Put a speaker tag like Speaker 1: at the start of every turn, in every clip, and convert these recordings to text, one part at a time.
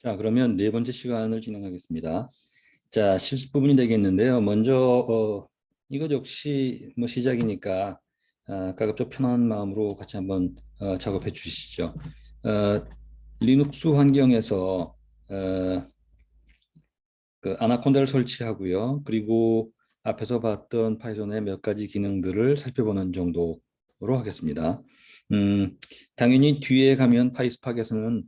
Speaker 1: 자, 그러면 네 번째 시간을 진행하겠습니다. 자, 실습 부분이 되겠는데요. 먼저 이것 역시 뭐 시작이니까 가급적 편한 마음으로 같이 한번 작업해 주시죠. 리눅스 환경에서 그 아나콘다를 설치하고요. 그리고 앞에서 봤던 파이썬의 몇 가지 기능들을 살펴보는 정도로 하겠습니다. 당연히 뒤에 가면 파이스팍에서는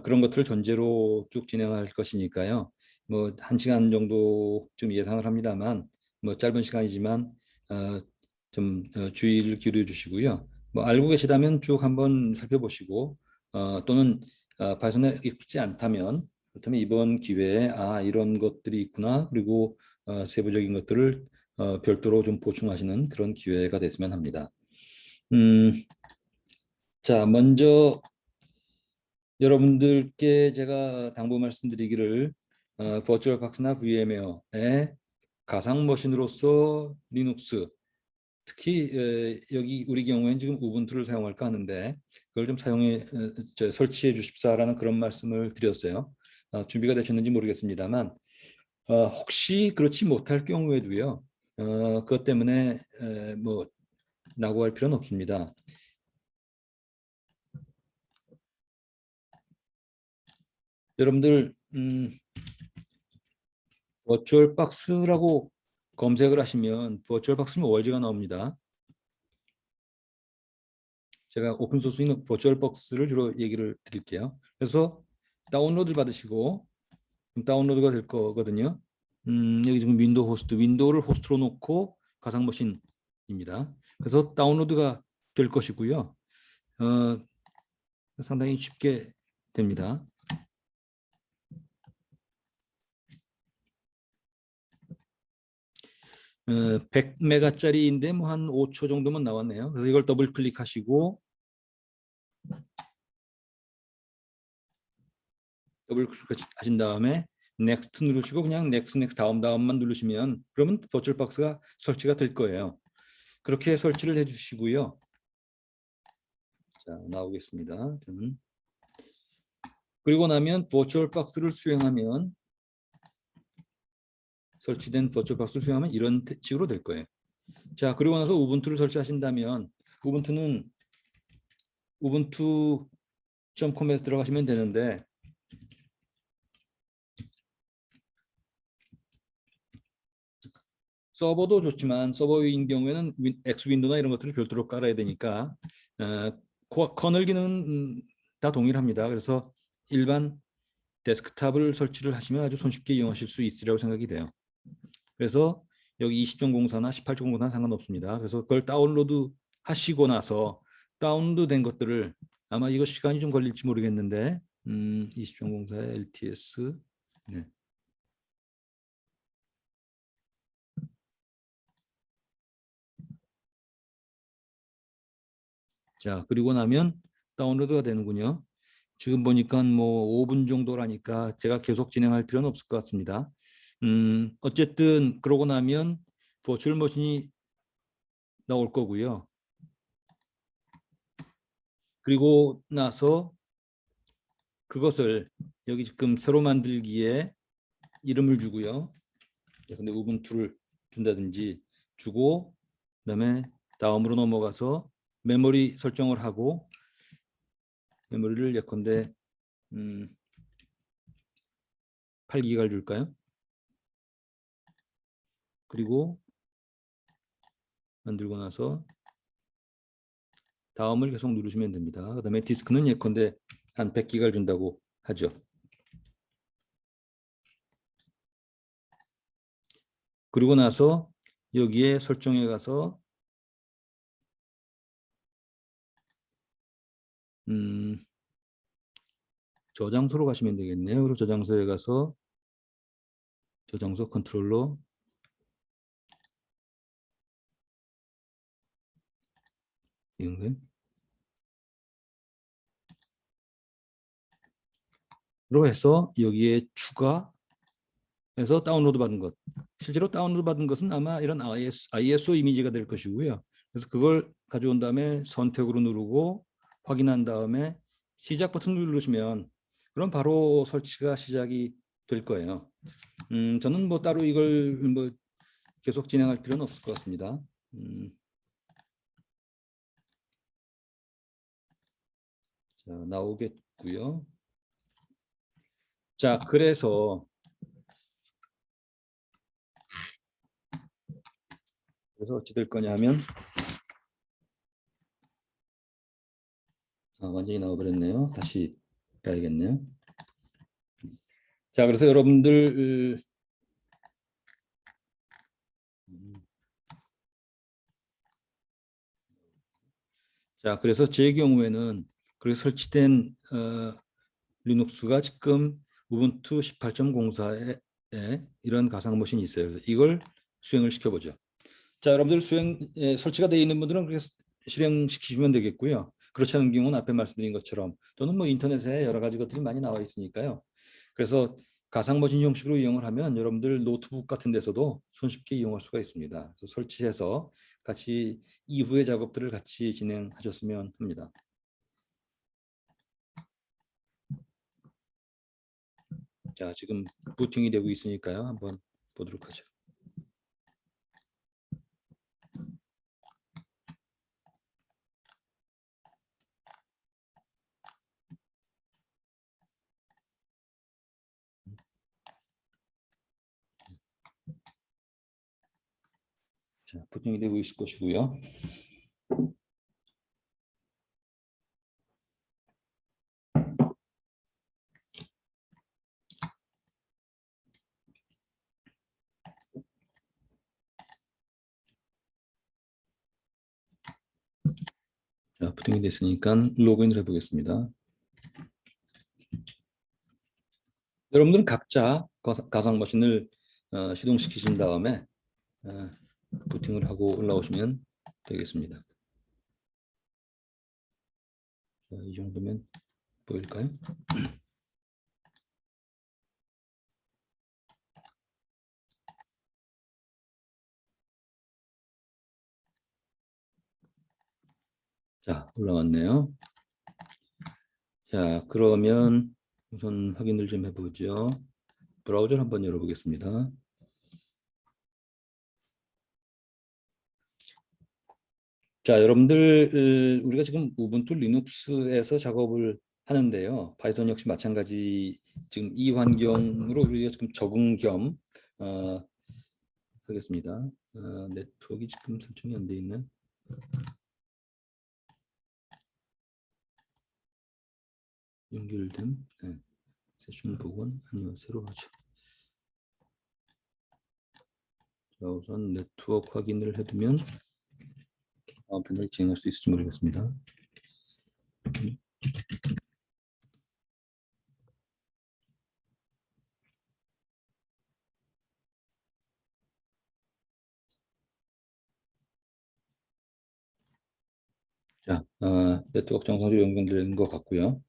Speaker 1: 그런 것들을 전제로 쭉 진행할 것이니까요. 뭐 1시간 정도 좀 예상을 합니다만 뭐 짧은 시간이지만 좀 주의를 기울여 주시고요. 뭐 알고 계시다면 쭉 한번 살펴보시고 또는 파이썬에 익지 않다면 그렇다면 이번 기회에 이런 것들이 있구나, 그리고 세부적인 것들을 별도로 좀 보충하시는 그런 기회가 됐으면 합니다. 자, 먼저 여러분들께 제가 당부 말씀드리기를 버추얼박스나 VM웨어의 가상 머신으로서 리눅스, 특히 여기 우리 경우에는 지금 우분투를 사용할까 하는데 그걸 좀 설치해 주십사라는 그런 말씀을 드렸어요. 준비가 되셨는지 모르겠습니다만 혹시 그렇지 못할 경우에도요. 그것 때문에 뭐 낙오할 필요는 없습니다. 여러분들 버추얼박스라고 검색을 하시면 버추얼박스는 월지가 나옵니다. 제가 오픈소스인 버추얼박스를 주로 얘기를 드릴게요. 그래서 다운로드 받으시고 다운로드가 될 거거든요. 여기 지금 윈도우 호스트, 윈도우를 호스트로 놓고 가상머신입니다. 그래서 다운로드가 될 것이고요. 상당히 쉽게 됩니다. 100메가짜리인데 뭐 한 5초 정도만 나왔네요. 그래서 이걸 더블 클릭하시고 더블 클릭하신 다음에 넥스트 누르시고 그냥 넥스트 다음만 누르시면 그러면 버추얼박스가 설치가 될 거예요. 그렇게 설치를 해주시고요. 자, 나오겠습니다. 그리고 나면 버추얼박스를 수행하면 설치된 버추얼박스를 수행하면 이런 식으로 될 거예요. 자, 그리고 나서 우분투를 설치하신다면 우분투는 우분투.com에서 들어가시면 되는데 서버도 좋지만 서버인 경우에는 X 윈도우나 이런 것들을 별도로 깔아야 되니까 커널 기능은 다 동일합니다. 그래서 일반 데스크탑을 설치를 하시면 아주 손쉽게 이용하실 수 있으리라고 생각이 돼요. 그래서 여기 20.04나 18.04나 상관없습니다. 그래서 그걸 다운로드 하시고 나서 다운로드된 것들을 아마 이거 시간이 좀 걸릴지 모르겠는데 20.04의 LTS 네. 자, 그리고 나면 다운로드가 되는군요. 지금 보니까 뭐 5분 정도라니까 제가 계속 진행할 필요는 없을 것 같습니다. 어쨌든 그러고 나면 버추얼 머신이 나올 거고요. 그리고 나서 그것을 여기 지금 새로 만들기에 이름을 주고요. 근데 우분투를 준다든지 주고 그다음에 다음으로 넘어가서 메모리 설정을 하고 메모리를 예컨대 8기가를 줄까요? 그리고 만들고 나서 다음을 계속 누르시면 됩니다. 그 다음에 디스크는 예컨대 한 100기가를 준다고 하죠. 그리고 나서 여기에 설정에 가서 저장소로 가시면 되겠네요. 그리고 저장소에 가서 저장소 컨트롤러 로 해서 여기에 추가해서 다운로드 받은 것. 실제로 다운로드 받은 것은 아마 이런 ISO 이미지가 될 것이고요. 그래서 그걸 가져온 다음에 선택으로 누르고 확인한 다음에 시작 버튼 누르시면 그럼 바로 설치가 시작이 될 거예요. 저는 뭐 따로 이걸 뭐 계속 진행할 필요는 없을 것 같습니다. 자, 나오겠고요. 자, 그래서 어찌 될 거냐 하면 완전히 나와버렸네요. 다시 가야겠네요. 자, 그래서 여러분들 자, 그래서 제 경우에는 그렇게 설치된 리눅스가 지금 우분투 18.04에 이런 가상 머신이 있어요. 그래서 이걸 수행을 시켜보죠. 자, 여러분들 설치가 되어 있는 분들은 그렇게 실행시키시면 되겠고요. 그렇지 않은 경우는 앞에 말씀드린 것처럼 또는 뭐 인터넷에 여러 가지 것들이 많이 나와 있으니까요. 그래서 가상 머신 형식으로 이용을 하면 여러분들 노트북 같은 데서도 손쉽게 이용할 수가 있습니다. 그래서 설치해서 같이 이후의 작업들을 같이 진행하셨으면 합니다. 자, 지금 부팅이 되고 있으니까요. 한번 보도록 하죠. 자, 부팅이 되고 있을 것이고요. 자, 부팅이 됐으니까 로그인을 해보겠습니다. 여러분들은 각자 가상 머신을 시동시키신 다음에 부팅을 하고 올라오시면 되겠습니다. 자, 이 정도면 보일까요? 자, 올라왔네요. 자, 그러면 우선 확인을 좀 해보죠. 브라우저를 한번 열어보겠습니다. 자, 여러분들 우리가 지금 우분투 리눅스에서 작업을 하는데요. 파이썬 역시 마찬가지 지금 이 환경으로 우리가 지금 적응 겸 하겠습니다. 네트워크가 지금 설정이 안 돼 있네. 연결된 세션 복원 아니요 새로 하죠. 자, 우선 네트워크 확인을 해두면 다음 편을 진행할 수 있을지 모르겠습니다. 자, 네트워크 정상적으로 연결된 것 같고요.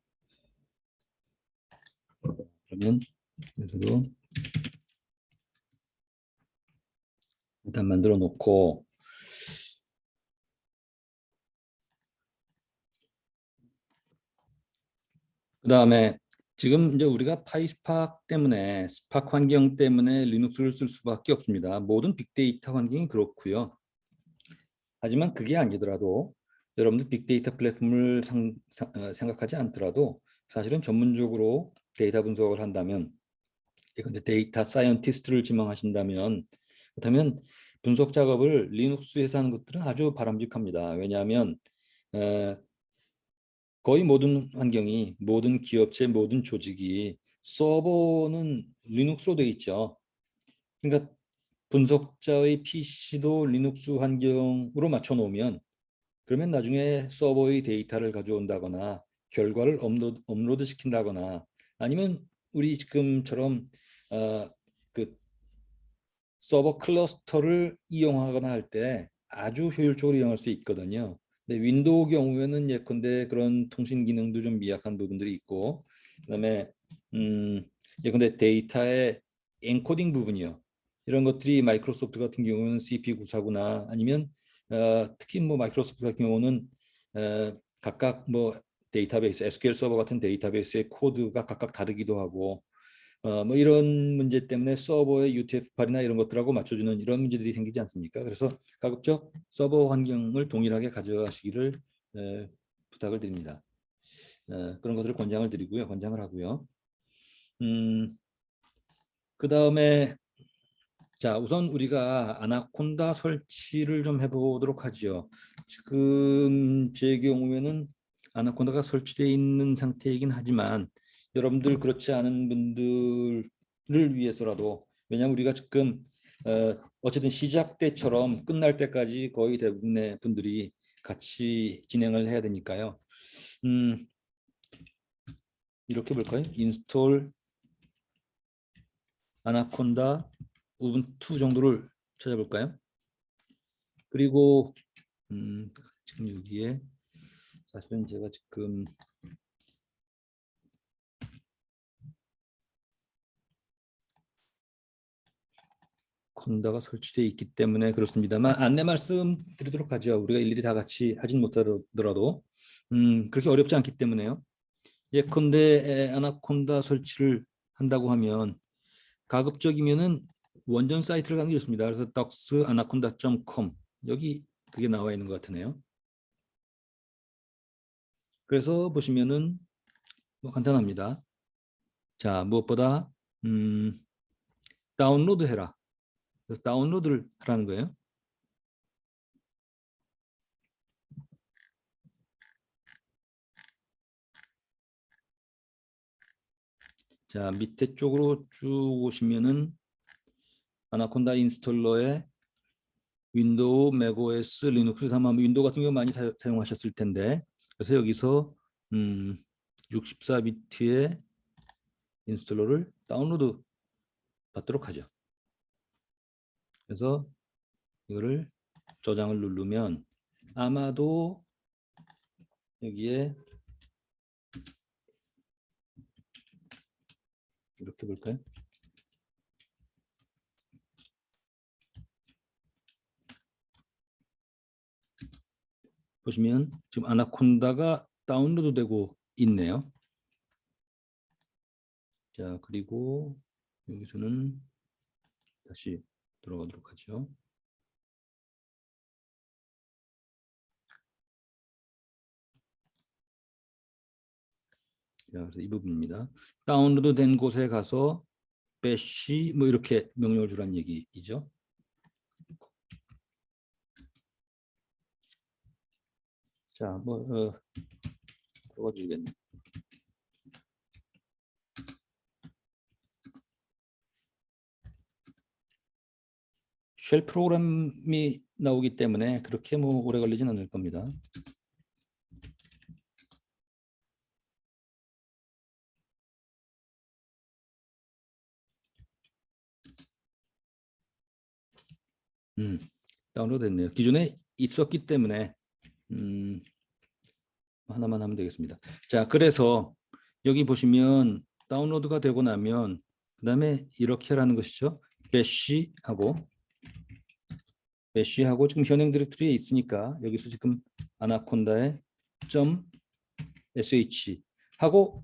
Speaker 1: 그러면 여기서도 일단 만들어 놓고 그 다음에 지금 이제 우리가 파이스팍 때문에 스팍 환경 때문에 리눅스를 쓸 수밖에 없습니다. 모든 빅데이터 환경이 그렇고요. 하지만 그게 아니더라도 여러분들 빅데이터 플랫폼을 생각하지 않더라도 사실은 전문적으로 데이터 분석을 한다면 근데 데이터 사이언티스트를 지망하신다면 그렇다면 분석 작업을 리눅스에서 하는 것들은 아주 바람직합니다. 왜냐하면 거의 모든 환경이 모든 기업체 모든 조직이 서버는 리눅스로 되어 있죠. 그러니까 분석자의 PC도 리눅스 환경으로 맞춰 놓으면 그러면 나중에 서버의 데이터를 가져온다거나 결과를 업로드 시킨다거나 아니면 우리 지금처럼 그 서버 클러스터를 이용하거나 할 때 아주 효율적으로 이용할 수 있거든요. 근데 윈도우 경우에는 예컨대 그런 통신 기능도 좀 미약한 부분들이 있고 그다음에 예컨대 데이터의 엔코딩 부분이요. 이런 것들이 마이크로소프트 같은 경우는 CP94구나 아니면 특히 뭐 마이크로소프트 같은 경우는 각각 뭐 데이터베이스, SQL 서버 같은 데이터베이스의 코드가 각각 다르기도 하고 뭐 이런 문제 때문에 서버의 UTF-8이나 이런 것들하고 맞춰주는 이런 문제들이 생기지 않습니까? 그래서 가급적 서버 환경을 동일하게 가져가시기를 부탁을 드립니다. 그런 것들을 권장을 하고요. 그 다음에 자, 우선 우리가 아나콘다 설치를 좀 해보도록 하죠. 지금 제 경우에는 아나콘다가 설치되어 있는 상태이긴 하지만 여러분들 그렇지 않은 분들을 위해서라도, 왜냐하면 우리가 지금 어쨌든 시작 때처럼 끝날 때까지 거의 대부분의 분들이 같이 진행을 해야 되니까요. 이렇게 볼까요? 인스톨 아나콘다 우분투 정도를 찾아볼까요? 그리고 지금 여기에 사실은 제가 지금 콘다가 설치되어 있기 때문에 그렇습니다만 안내 말씀 드리도록 하죠. 우리가 일일이 다 같이 하진 못하더라도 그렇게 어렵지 않기 때문에요. 예컨대 아나콘다 설치를 한다고 하면 가급적이면은 원전 사이트를 가는 게 좋습니다. 그래서 docsanaconda.com 여기 그게 나와 있는 것 같으네요. 그래서 보시면은 뭐 간단합니다. 자, 무엇보다 다운로드 해라. 그래서 다운로드를 하라는 거예요. 자, 밑에 쪽으로 쭉 오시면은 아나콘다 인스톨러에 윈도우, 맥OS, 리눅스, 아마 윈도우 같은 경우 많이 사용하셨을 텐데, 그래서 여기서 64비트의 인스톨러를 다운로드 받도록 하죠. 그래서 이거를 저장을 누르면 아마도 여기에 이렇게 볼까요? 보시면 지금 아나콘다가 다운로드 되고 있네요. 자, 그리고 여기서는 다시 들어가도록 하죠. 자, 그래서 이 부분입니다. 다운로드 된 곳에 가서 bash 뭐 이렇게 명령을 주라는 얘기이죠. 자, 뭐 들어가 주겠네. 쉘 프로그램이 나오기 때문에 그렇게 뭐 오래 걸리진 않을 겁니다. 다운로드 됐네요. 기존에 있었기 때문에 하나만 하면 되겠습니다. 자, 그래서 여기 보시면 다운로드가 되고 나면 그 다음에 이렇게 하라는 것이죠. bash하고 지금 현행 디렉터리에 있으니까 여기서 지금 아나콘다에 .sh 하고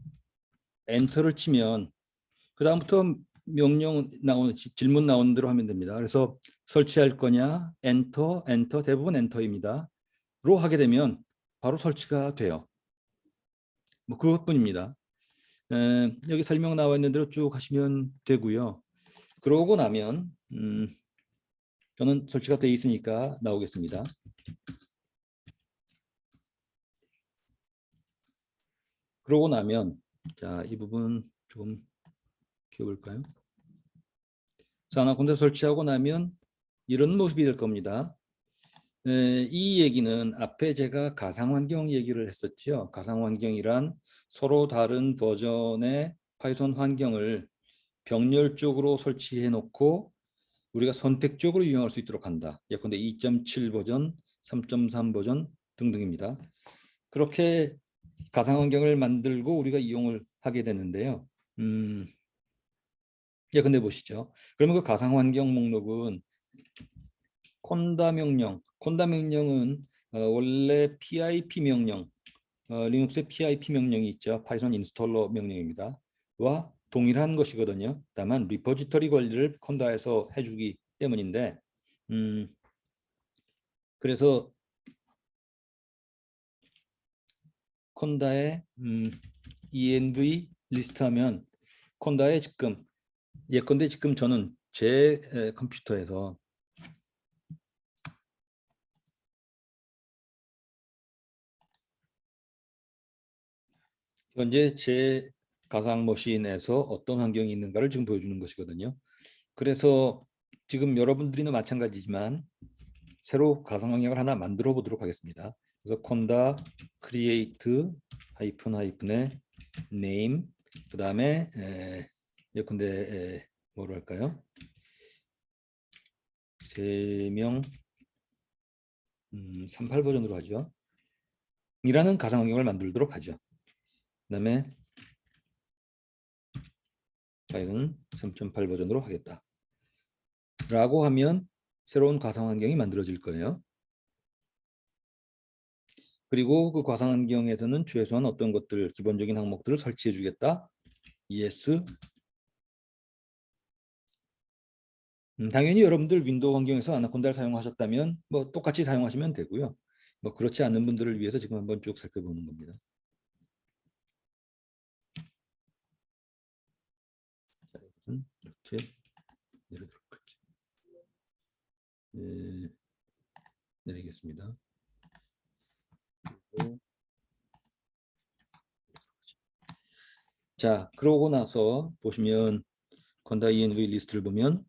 Speaker 1: 엔터를 치면 그 다음부터 명령 나오는 질문 나오는 대로 하면 됩니다. 그래서 설치할 거냐 엔터 대부분 엔터입니다. 로 하게 되면 바로 설치가 돼요. 뭐 그것뿐입니다. 여기 설명 나와 있는 대로 쭉 하시면 되고요. 그러고 나면 저는 설치가 되어 있으니까 나오겠습니다. 그러고 나면 자, 이 부분 좀 키워볼까요? 아나콘다 설치하고 나면 이런 모습이 될 겁니다. 이 얘기는 앞에 제가 가상환경 얘기를 했었죠. 가상환경이란 서로 다른 버전의 파이썬 환경을 병렬적으로 설치해 놓고 우리가 선택적으로 이용할 수 있도록 한다. 예컨대 2.7 버전, 3.3 버전 등등입니다. 그렇게 가상환경을 만들고 우리가 이용을 하게 되는데요. 예컨대 보시죠. 그러면 그 가상환경 목록은 콘다 명령은 원래 PIP 명령, 리눅스의 pip 명령이 있죠. 파이썬 인스톨러 명령입니다. 와 동일한 것이거든요. 다만 리포지터리 관리를 콘다에서 해주기 때문인데 그래서 콘다에 env 리스트 하면 콘다에 지금 예컨대 지금 저는 제 컴퓨터에서 현재 제 가상 머신에서 어떤 환경이 있는가를 지금 보여주는 것이거든요. 그래서 지금 여러분들이나 마찬가지지만 새로 가상 환경을 하나 만들어 보도록 하겠습니다. 그래서 콘다 create 하이픈의 name 그 다음에 예컨대 뭐로 할까요? 3명 38 버전으로 하죠. 이라는 가상 환경을 만들도록 하죠. 그 다음에 파일은 3.8 버전으로 하겠다. 라고 하면 새로운 가상 환경이 만들어질 거예요. 그리고 그 가상 환경에서는 최소한 어떤 것들, 기본적인 항목들을 설치해 주겠다. yes. 당연히 여러분들 윈도우 환경에서 아나콘다를 사용하셨다면 뭐 똑같이 사용하시면 되고요. 뭐 그렇지 않은 분들을 위해서 지금 한번 쭉 살펴보는 겁니다. 이렇게 내려도록 할게요. 내리겠습니다. 자, 그러고 나서 보시면 conda env 리스트를 보면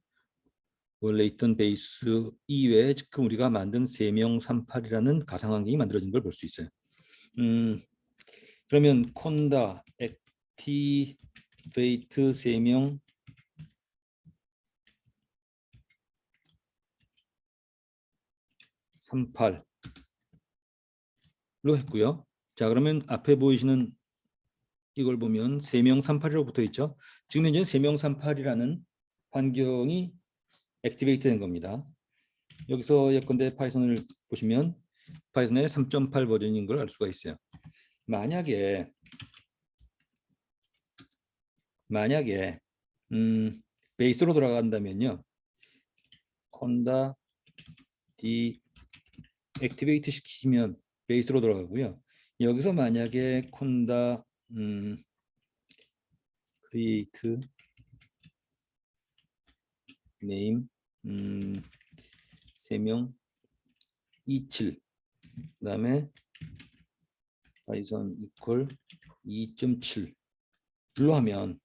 Speaker 1: 원래 있던 베이스 이외에 지금 우리가 만든 3명 38이라는 가상 환경이 만들어진 걸 볼 수 있어요. 그러면 conda activate 3명 38로 했고요. 자, 그러면 앞에 보이시는 이걸 보면 3명 38이라고 붙어 있죠. 지금 현재 3명 38이라는 환경이 액티베이트 된 겁니다. 여기서 예컨대 파이썬을 보시면 파이썬의 3.8 버전인 걸 알 수가 있어요. 만약에 베이스로 돌아간다면요. conda deactivate 시키시면 베이스로 돌아가고요. 여기서 만약에 conda create name 3명 27 그 다음에 파이썬 equal 2.7로 하면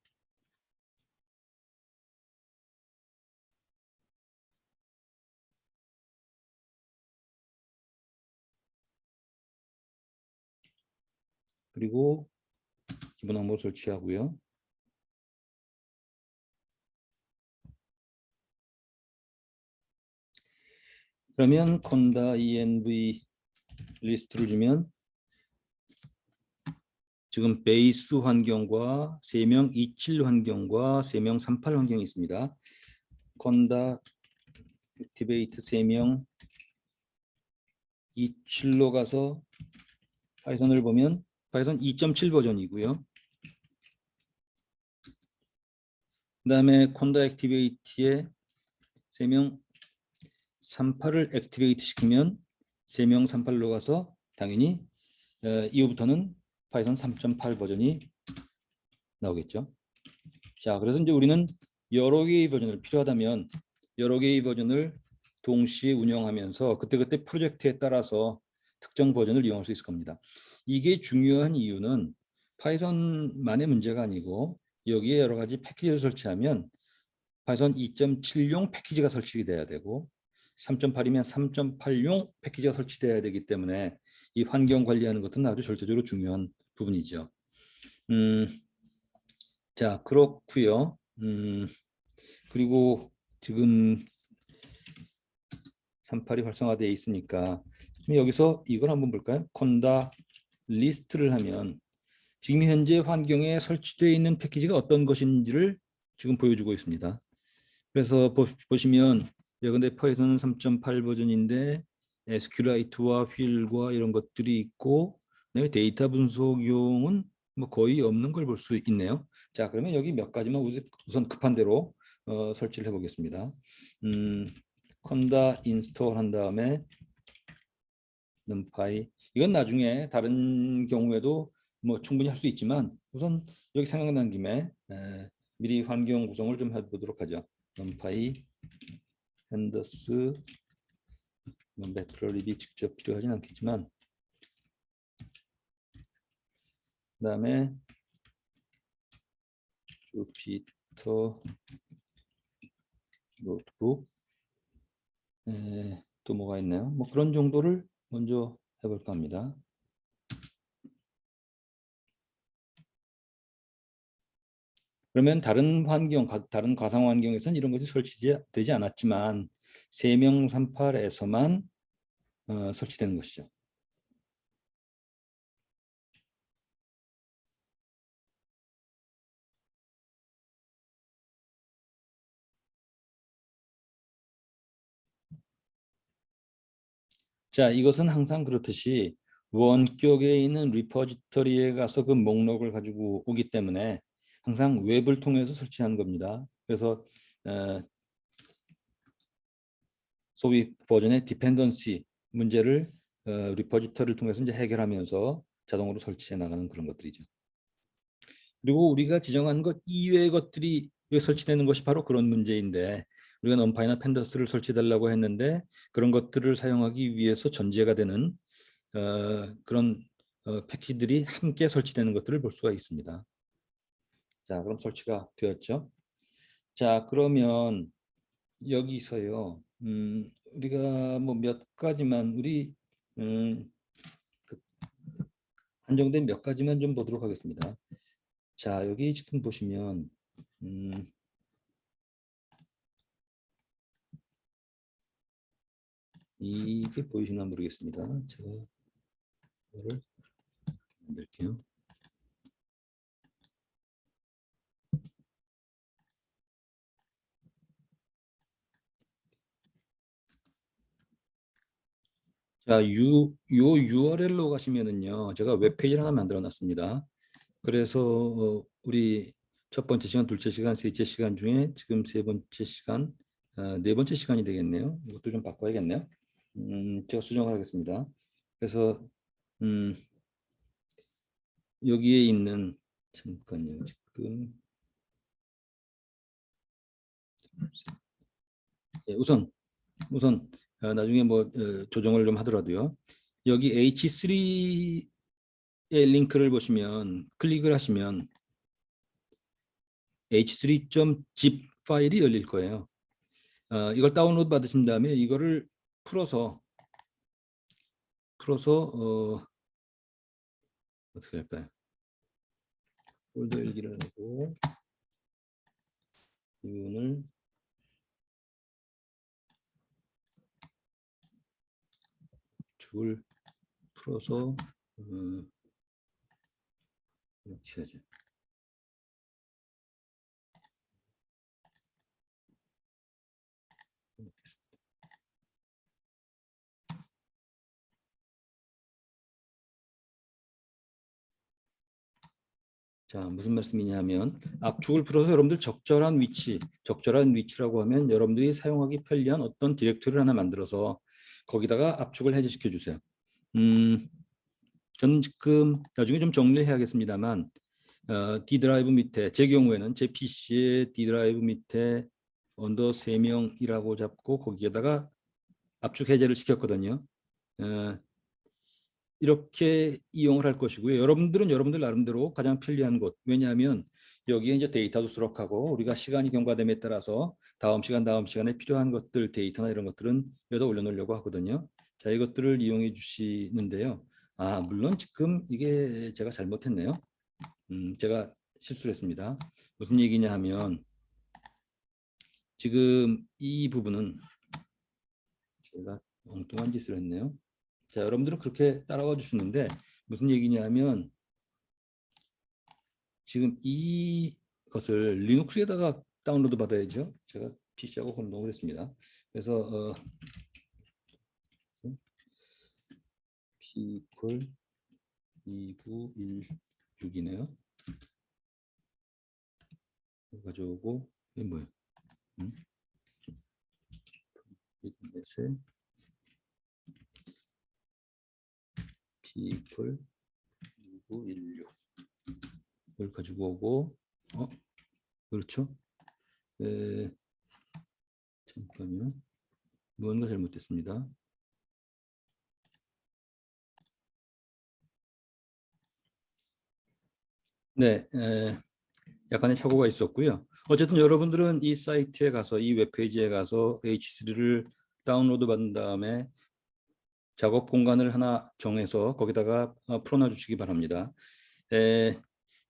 Speaker 1: 그리고 기본 항목 설치하고요. 그러면 conda env 리스트를 주면 지금 베이스 환경과 3명 27 환경과 3명 38 환경이 있습니다. conda activate 3명 27로 가서 파이썬을 보면 파이썬 2.7 버전이고요. 그 다음에 conda activate에 3명 38을 액티베이트 시키면 3명 38로 가서 당연히 이후부터는 파이썬 3.8 버전이 나오겠죠. 자, 그래서 이제 우리는 여러 개의 버전을 필요하다면 여러 개의 버전을 동시에 운영하면서 그때그때 프로젝트에 따라서 특정 버전을 이용할 수 있을 겁니다. 이게 중요한 이유는 파이썬만의 문제가 아니고 여기에 여러 가지 패키지를 설치하면 파이썬 2.7용 패키지가 설치돼야 되고 3.8이면 3.8용 패키지가 설치돼야 되기 때문에 이 환경 관리하는 것은 아주 절대적으로 중요한 부분이죠. 자, 그렇고요. 그리고 지금 38이 활성화되어 있으니까 여기서 이걸 한번 볼까요? conda 리스트를 하면 지금 현재 환경에 설치되어 있는 패키지가 어떤 것인지를 지금 보여주고 있습니다. 그래서 보시면 예컨대 파이썬은 3.8 버전인데 SQLite와 휠과 이런 것들이 있고 데이터 분석용은 뭐 거의 없는 걸 볼 수 있네요. 자, 그러면 여기 몇 가지만 우선 급한 대로 설치를 해보겠습니다. 컨다 인스톨 한 다음에 numpy, 이건 나중에 다른 경우에도 뭐 충분히 할 수 있지만 우선 여기 생각난 김에 미리 환경 구성을 좀 해보도록 하죠. numpy pandas 매트럴립이 직접 필요하진 않겠지만, 그 다음에 주피터 노트북, 또 뭐가 있나요? 뭐 그런 정도를 먼저 해볼까 합니다. 그러면 다른 환경, 다른 가상 환경에서는 이런 것이 설치되지 않았지만 3명38에서만 설치되는 것이죠. 자, 이것은 항상 그렇듯이 원격에 있는 리포지터리에 가서 그 목록을 가지고 오기 때문에 항상 웹을 통해서 설치하는 겁니다. 그래서 소위 버전의 디펜던시 문제를 리포지터리를 통해서 이제 해결하면서 자동으로 설치해 나가는 그런 것들이죠. 그리고 우리가 지정한 것 이외의 것들이 왜 설치되는 것이 바로 그런 문제인데, 우리가 넘파이나 펜더스를 설치해달라고 했는데 그런 것들을 사용하기 위해서 전제가 되는 그런 패키지들이 함께 설치되는 것들을 볼 수가 있습니다. 자, 그럼 설치가 되었죠. 자, 그러면 여기서요. 우리가 뭐 몇 가지만 그 한정된 몇 가지만 좀 보도록 하겠습니다. 자, 여기 지금 보시면 이게 보이시나 모르겠습니다. 제가 이거를 만들게요. 자, 요 URL로 가시면은요, 제가 웹페이지를 하나 만들어 놨습니다. 그래서 우리 첫 번째 시간, 둘째 시간, 셋째 시간 중에 지금 세 번째 시간, 네 번째 시간이 되겠네요. 이것도 좀 바꿔야겠네요. 제가 수정을 하겠습니다. 그래서 여기에 있는, 잠깐요, 지금 우선 나중에 뭐 조정을 좀 하더라도요. 여기 H3의 링크를 보시면 클릭을 하시면 h3.zip 파일이 열릴 거예요. 이걸 다운로드 받으신 다음에 이거를 풀어서 어떻게 할까요? 폴더 열기를 하고 이분을 줄 풀어서 이렇게 하죠. 자, 무슨 말씀이냐면 압축을 풀어서 여러분들 적절한 위치라고 하면 여러분들이 사용하기 편리한 어떤 디렉토리를 하나 만들어서 거기다가 압축을 해제시켜 주세요. 저는 지금 나중에 좀 정리를 해야겠습니다만 D 드라이브 밑에, 제 경우에는 제 PC의 D 드라이브 밑에 언더 3명이라고 잡고 거기에다가 압축 해제를 시켰거든요. 이렇게 이용을 할 것이고요. 여러분들은 여러분들 나름대로 가장 편리한 곳. 왜냐하면 여기에 이제 데이터도 수록하고 우리가 시간이 경과됨에 따라서 다음 시간에 필요한 것들, 데이터나 이런 것들은 여기다 올려놓으려고 하거든요. 자, 이것들을 이용해 주시는데요. 물론 지금 이게 제가 잘못했네요. 제가 실수를 했습니다. 무슨 얘기냐 하면 지금 이 부분은 제가 엉뚱한 짓을 했네요. 자, 여러분들은 그렇게 따라와 주시는데 무슨 얘기냐면 지금 이것을 리눅스에다가 다운로드 받아야죠. 제가 PC하고 혼동을 했습니다. 그래서 P equal 2916이네요. 가져오고 이게 뭐예요? 비즈니스 people 2916 이걸 가지고 오고 그렇죠? 잠깐요. 무언가 잘못됐습니다. 네, 약간의 착오가 있었고요. 어쨌든 여러분들은 이 사이트에 가서 이 웹페이지에 가서 H3를 다운로드 받은 다음에 작업 공간을 하나 정해서 거기다가 풀어놔 주시기 바랍니다.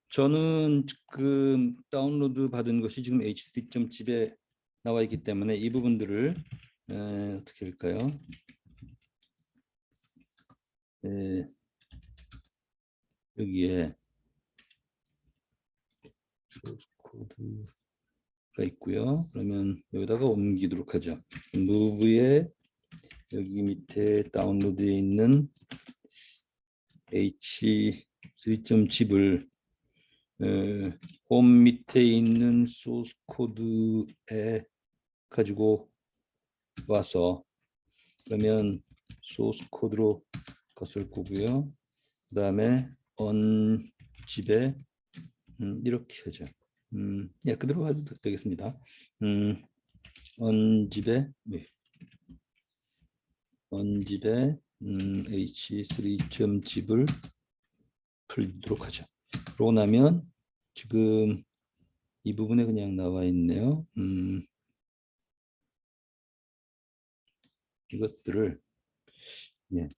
Speaker 1: 저는 지금 다운로드 받은 것이 지금 h3.zip에 나와 있기 때문에 이 부분들을 어떻게 할까요? 여기에 소스 코드가 있고요. 그러면 여기다가 옮기도록 하죠. move에 여기 밑에 다운로드에 있는 h3.zip을 홈 밑에 있는 소스 코드에 가지고 와서 그러면 소스 코드로 것을 보고요. 그 다음에 onzip에 이렇게 하죠. 예, 그대로 해도 되겠습니다. onzip에 h3.zip을 풀도록 하죠. 그러고 나면 지금 이 부분에 그냥 나와 있네요. 이것들을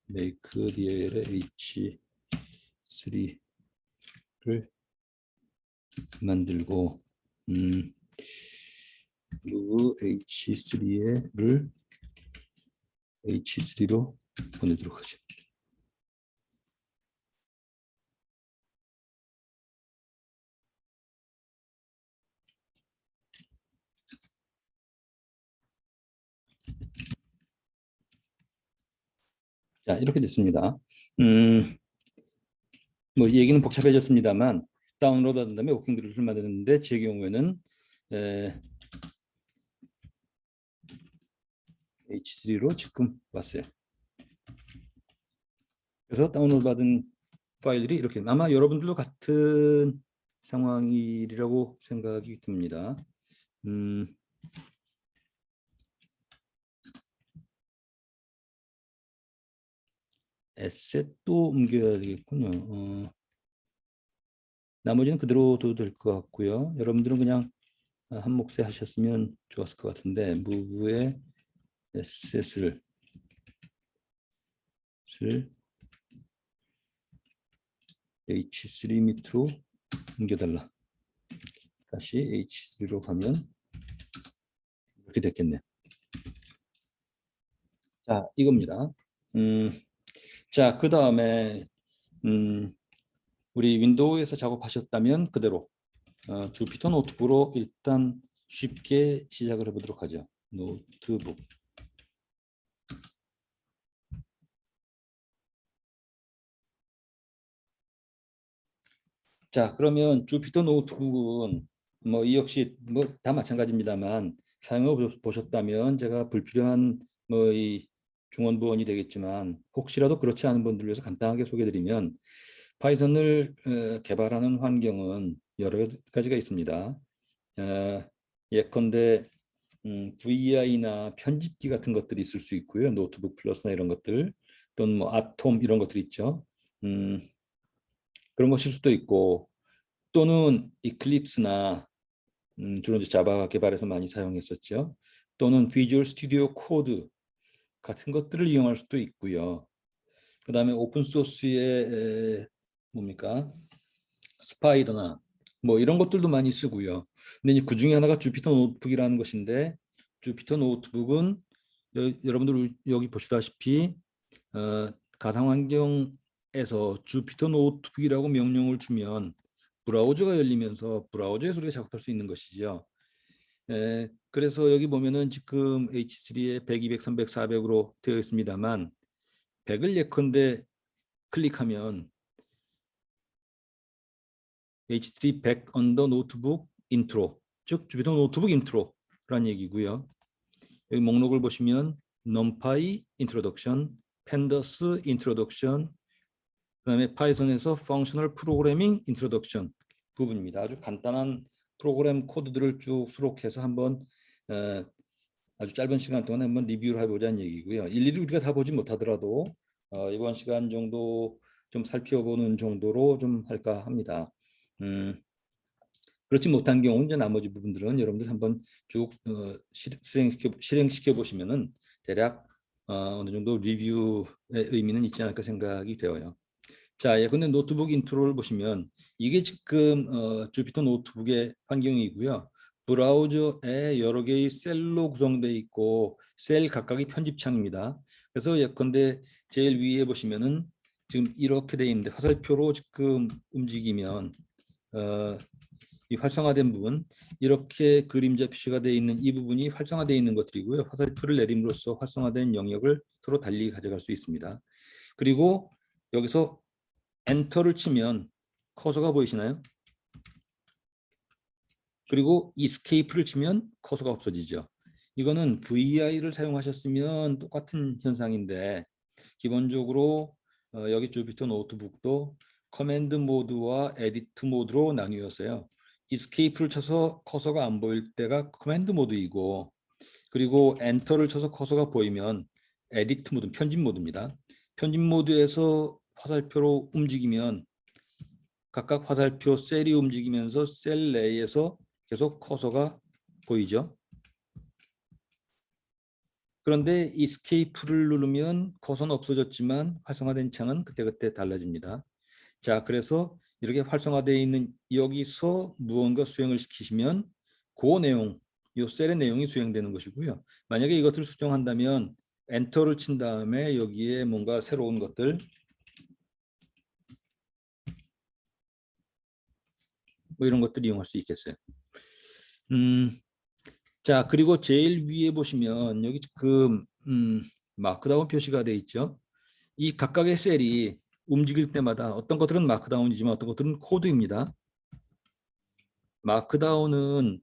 Speaker 1: make DLL H3를 만들고 move H3로 보내도록 하죠. 자, 이렇게 됐습니다. 뭐 얘기는 복잡해졌습니다만 다운로드 한 다음에 워킹 그룹을 만드는데 제 경우에는 H3로 지금 왔어요. 그래서 다운로드 받은 파일들이 이렇게 아마 여러분들도 같은 상황이라고 생각이 듭니다. 에셋도 옮겨야 되겠군요. 나머지는 그대로 둬도 될 것 같고요. 여러분들은 그냥 한 몫에 하셨으면 좋았을 것 같은데 move에 에셋을 H3 밑으로 옮겨달라. 다시 H3로 가면 이렇게 됐겠네요. 자, 이겁니다. 자, 그 다음에 우리 윈도우에서 작업하셨다면 그대로 주피터 노트북으로 일단 쉽게 시작을 해보도록 하죠. 노트북. 자, 그러면 주피터 노트북은 뭐 이 역시 뭐 다 마찬가지입니다만 사용해 보셨다면 제가 불필요한 뭐 이 중원부원이 되겠지만 혹시라도 그렇지 않은 분들 위해서 간단하게 소개드리면 파이썬을 개발하는 환경은 여러 가지가 있습니다. 예컨대 VI나 편집기 같은 것들이 있을 수 있고요. 노트북 플러스나 이런 것들 또는 뭐 아톰 이런 것들 있죠. 그런 것일 수도 있고 또는 이클립스나 주로 이제 자바 개발에서 많이 사용했었죠. 또는 비주얼 스튜디오 코드 같은 것들을 이용할 수도 있고요. 그 다음에 오픈 소스의 뭡니까? 스파이더나 뭐 이런 것들도 많이 쓰고요. 근데 이제 그 중에 하나가 주피터 노트북이라는 것인데 주피터 노트북은 여러분들 여기 보시다시피 가상 환경에서 주피터 노트북이라고 명령을 주면 브라우저가 열리면서 브라우저에서 우리가 작업할 수 있는 것이죠. 그래서 여기 보면은 지금 H3에 100, 200, 300, 400으로 되어 있습니다만 100을 예컨대 클릭하면 H3 back on the notebook intro, 즉 주피터 노트북 인트로라는 얘기고요. 여기 목록을 보시면 numpy introduction, pandas introduction, 그다음에 파이썬에서 functional programming introduction 부분입니다. 아주 간단한 프로그램 코드들을 쭉 수록해서 한번 아주 짧은 시간 동안 한번 리뷰를 해보자는 얘기고요. 일일이 우리가 다 보지 못하더라도 이번 시간 정도 좀 살펴보는 정도로 좀 할까 합니다. 그렇지 못한 경우는 이제 나머지 부분들은 여러분들 한번 쭉 실행시켜 보시면은 대략 어느 정도 리뷰의 의미는 있지 않을까 생각이 되어요. 자, 예컨대 노트북 인트로를 보시면 이게 지금 주피터 노트북의 환경이고요. 브라우저에 여러 개의 셀로 구성되어 있고 셀 각각이 편집창입니다. 그래서 예컨대 제일 위에 보시면은 지금 이렇게 되어 있는데 화살표로 지금 움직이면 이 활성화된 부분, 이렇게 그림자 표시가 되어 있는 이 부분이 활성화되어 있는 것들이고요. 화살표를 내림으로써 활성화된 영역을 서로 달리 가져갈 수 있습니다. 그리고 여기서 엔터를 치면 커서가 보이시나요? 그리고 이스케이프를 치면 커서가 없어지죠. 이거는 VI를 사용하셨으면 똑같은 현상인데 기본적으로 여기 주피터 노트북도 커맨드 모드와 에디트 모드로 나뉘었어요. 이스케이프를 쳐서 커서가 안 보일 때가 커맨드 모드이고, 그리고 엔터를 쳐서 커서가 보이면 에디트 모드, 편집 모드입니다. 편집 모드에서 화살표로 움직이면 각각 화살표 셀이 움직이면서 셀 내에서 계속 커서가 보이죠. 그런데 이스케이프를 누르면 커서는 없어졌지만 활성화된 창은 그때그때 달라집니다. 자, 그래서 이렇게 활성화되어 있는 여기서 무언가 수행을 시키시면 그 내용, 이 셀의 내용이 수행되는 것이고요. 만약에 이것을 수정한다면 엔터를 친 다음에 여기에 뭔가 새로운 것들, 뭐 이런 것들 이용할 수 있겠어요. 자, 그리고 제일 위에 보시면 여기 지금 마크다운 표시가 되어 있죠. 이 각각의 셀이 움직일 때마다 어떤 것들은 마크다운이지만 어떤 것들은 코드입니다. 마크다운은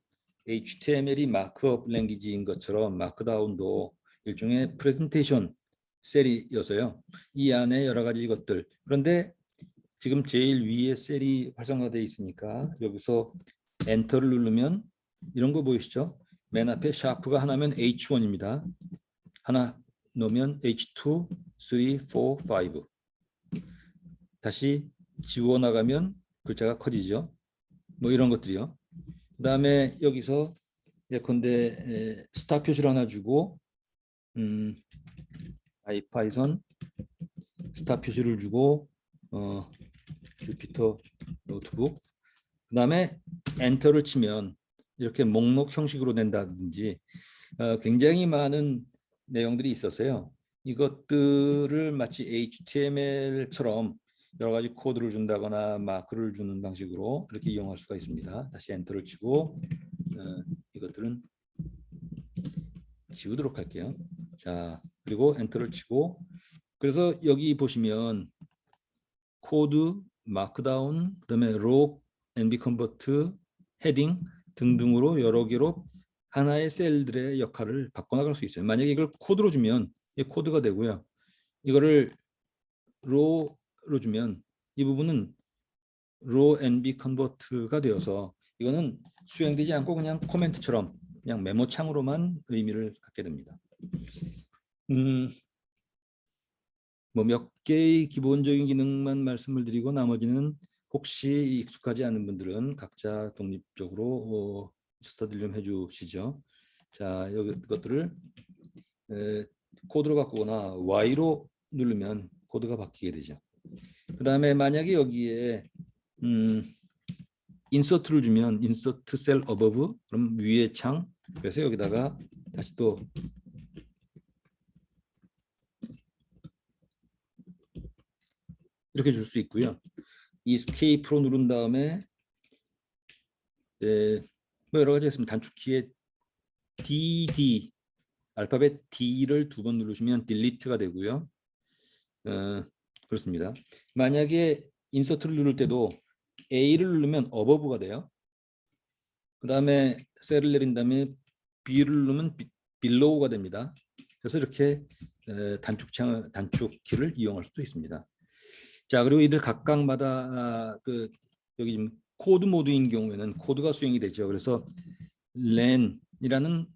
Speaker 1: HTML이 마크업 랭귀지인 것처럼 마크다운도 일종의 프레젠테이션 셀이어서요. 이 안에 여러 가지 것들. 그런데 지금 제일 위에 셀이 활성화되어 있으니까 여기서 엔터를 누르면 이런 거 보이시죠? 맨 앞에 샤프가 하나면 H1입니다. 하나 넣으면 H2, 3, 4, 5. 다시 지워나가면 글자가 커지죠. 뭐 이런 것들이요. 그 다음에 여기서 예컨대 스타 표시를 하나 주고 아이파이썬 스타 표시를 주고 주피터 노트북, 그 다음에 엔터를 치면 이렇게 목록 형식으로 낸다든지 굉장히 많은 내용들이 있었어요. 이것들을 마치 HTML처럼 여러 가지 코드를 준다거나 마크를 주는 방식으로 이렇게 이용할 수가 있습니다. 다시 엔터를 치고 이것들은 지우도록 할게요. 자, 그리고 엔터를 치고, 그래서 여기 보시면 코드, 마크다운, 그다음에 록, NB 컨버트, 헤딩 등등으로 여러 개로 하나의 셀들의 역할을 바꿔나갈 수 있어요. 만약에 이걸 코드로 주면 이 코드가 되고요. 이거를 로로 주면 이 부분은 로 NB 컨버트가 되어서 이거는 수행되지 않고 그냥 코멘트처럼 그냥 메모창으로만 의미를 갖게 됩니다. 뭐 몇 개의 기본적인 기능만 말씀을 드리고 나머지는 혹시 익숙하지 않은 분들은 각자 독립적으로 스터디를 좀 해주시죠. 자, 여기 것들을 코드로 바꾸거나 Y로 누르면 코드가 바뀌게 되죠. 그 다음에 만약에 여기에 인서트를 주면 인서트 셀 어버브, 그럼 위의 창, 그래서 여기다가 다시 또 이렇게 줄 수 있고요. 이스케이프로 누른 다음에 뭐 여러 가지 있습니다. 단축키에 DD 알파벳 D를 2번 누르시면 딜리트가 되고요. 그렇습니다. 만약에 인서트를 누를 때도 A를 누르면 어버브가 돼요. 그 다음에 셀을 내린 다음에 B를 누르면 below가 됩니다. 그래서 이렇게 단축키를 이용할 수도 있습니다. 자, 그리고 이들 각각마다 여기 지금 코드 모드인 경우에는 코드가 수행이 되죠. 그래서 len이라는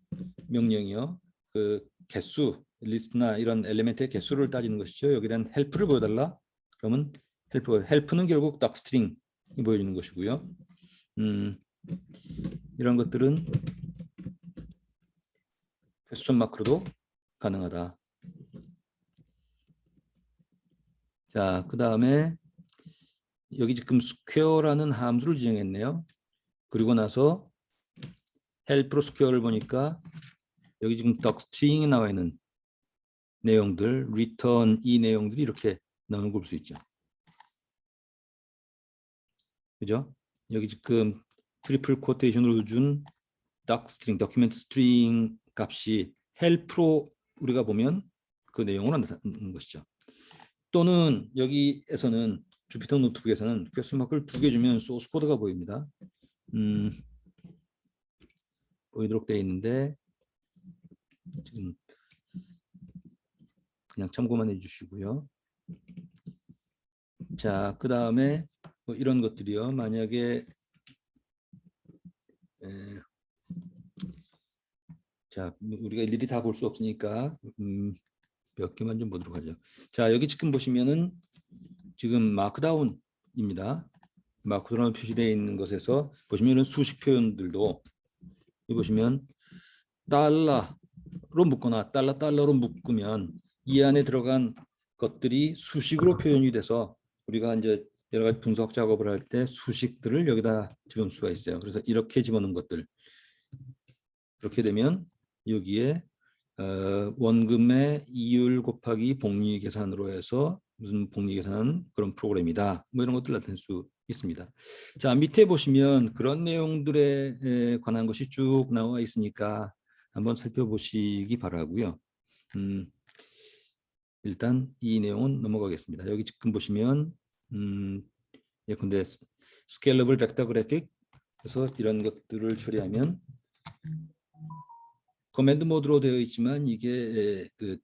Speaker 1: 명령이요. 그 개수, 리스트나 이런 엘리멘트의 개수를 따지는 것이죠. 여기에 대한 help를 보여달라. 그러면 help는 결국 docstring이 보여주는 것이고요. 이런 것들은 퀘스천 마크로도 가능하다. 자, 그 다음에 여기 지금 square라는 함수를 지정했네요. 그리고 나서 help로 square를 보니까 여기 지금 docstring이 나와 있는 내용들, return 이 내용들이 이렇게 나오는 걸 볼 수 있죠. 그죠? 여기 지금 트리플 쿼테이션으로 준 docstring, document string 값이 help로 우리가 보면 그 내용으로 나타나는 것이죠. 또는 여기에서는 주피터 노트북에서는 퀘스천 마크를 2개 주면 소스 코드가 보입니다. 보이도록 되어 있는데 지금 그냥 참고만 해주시고요. 자, 그 다음에 뭐 이런 것들이요. 만약에 자, 우리가 일일이 다 볼 수 없으니까 몇 개만 좀 보도록 하죠. 자, 여기 지금 보시면은 지금 마크다운입니다. 마크다운 표시되어 있는 것에서 보시면은 수식 표현들도 여기 보시면 달러로 묶거나 달러로 묶으면 이 안에 들어간 것들이 수식으로 표현이 돼서 우리가 이제 여러 가지 분석 작업을 할 때 수식들을 여기다 집어넣을 수가 있어요. 그래서 이렇게 집어넣은 것들 그렇게 되면 여기에 원금의 이율 곱하기 복리 계산으로 해서 무슨 복리 계산 그런 프로그램이다. 뭐 이런 것들 나타낼 수 있습니다. 자, 밑에 보시면 그런 내용들에 관한 것이 쭉 나와 있으니까 한번 살펴보시기 바라고요. 일단 이 내용은 넘어가겠습니다. 여기 지금 보시면 예컨대 스케일러블 벡터 그래픽 그래서 이런 것들을 처리하면 커맨드 모드로 되어 있지만 이게 그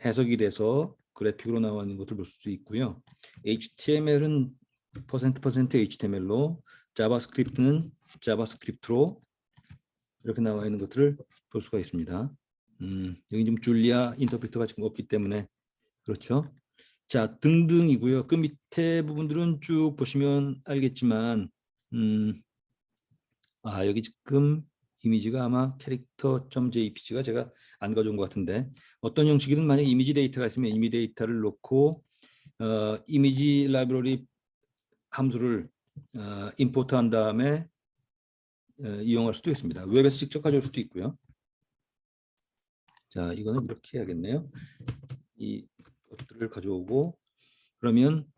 Speaker 1: 해석이 돼서 그래픽으로 나와 있는 것을 볼 수 있고요. HTML은 %% HTML로 자바스크립트는 자바스크립트로 이렇게 나와 있는 것들을 볼 수가 있습니다. 여기 좀 줄리아 인터프리터가 지금 없기 때문에 그렇죠. 자, 등등이고요. 그 밑에 부분들은 쭉 보시면 알겠지만 여기 지금 이미지가 아마 캐릭터.jpg가 제가 안 가져온 것 같은데 어떤 형식이든 만약 이미지 데이터가 있으면 이미지 데이터를 놓고 이미지 라이브러리 함수를 임포트한 다음에 이용할 수도 있습니다. 웹에서 직접 가져올 수도 있고요. 자, 이거는 이렇게 해야겠네요. 이 것들을 가져오고 그러면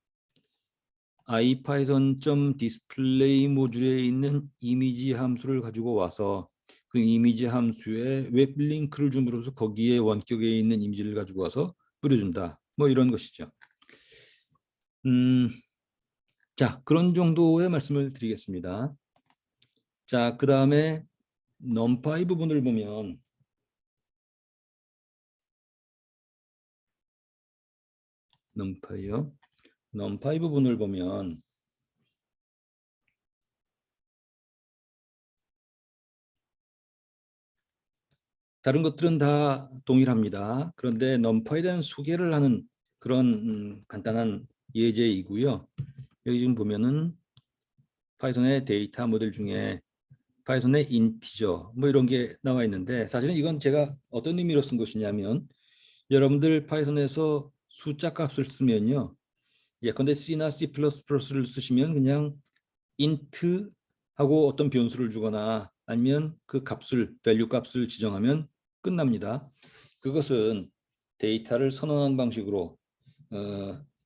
Speaker 1: ipython.display 모듈에 있는 이미지 함수를 가지고 와서 그 이미지 함수에 웹 링크를 줌으로써 거기에 원격에 있는 이미지를 가지고 와서 뿌려준다. 뭐 이런 것이죠. 자, 그런 정도의 말씀을 드리겠습니다. 자, 그 다음에 numpy 부분을 보면 numpy 부분을 보면 다른 것들은 다 동일합니다. 그런데 numpy에 대한 소개를 하는 그런 간단한 예제이고요. 여기 지금 보면은 파이썬의 데이터 모델 중에 파이썬의 인티저 뭐 이런 게 나와 있는데 사실은 이건 제가 어떤 의미로 쓴 것이냐면 여러분들 파이썬에서 숫자 값을 쓰면요. 예컨대 C나 C++를 쓰시면 그냥 int 하고 어떤 변수를 주거나 아니면 그 값을 value 값을 지정하면 끝납니다. 그것은 데이터를 선언하는 방식으로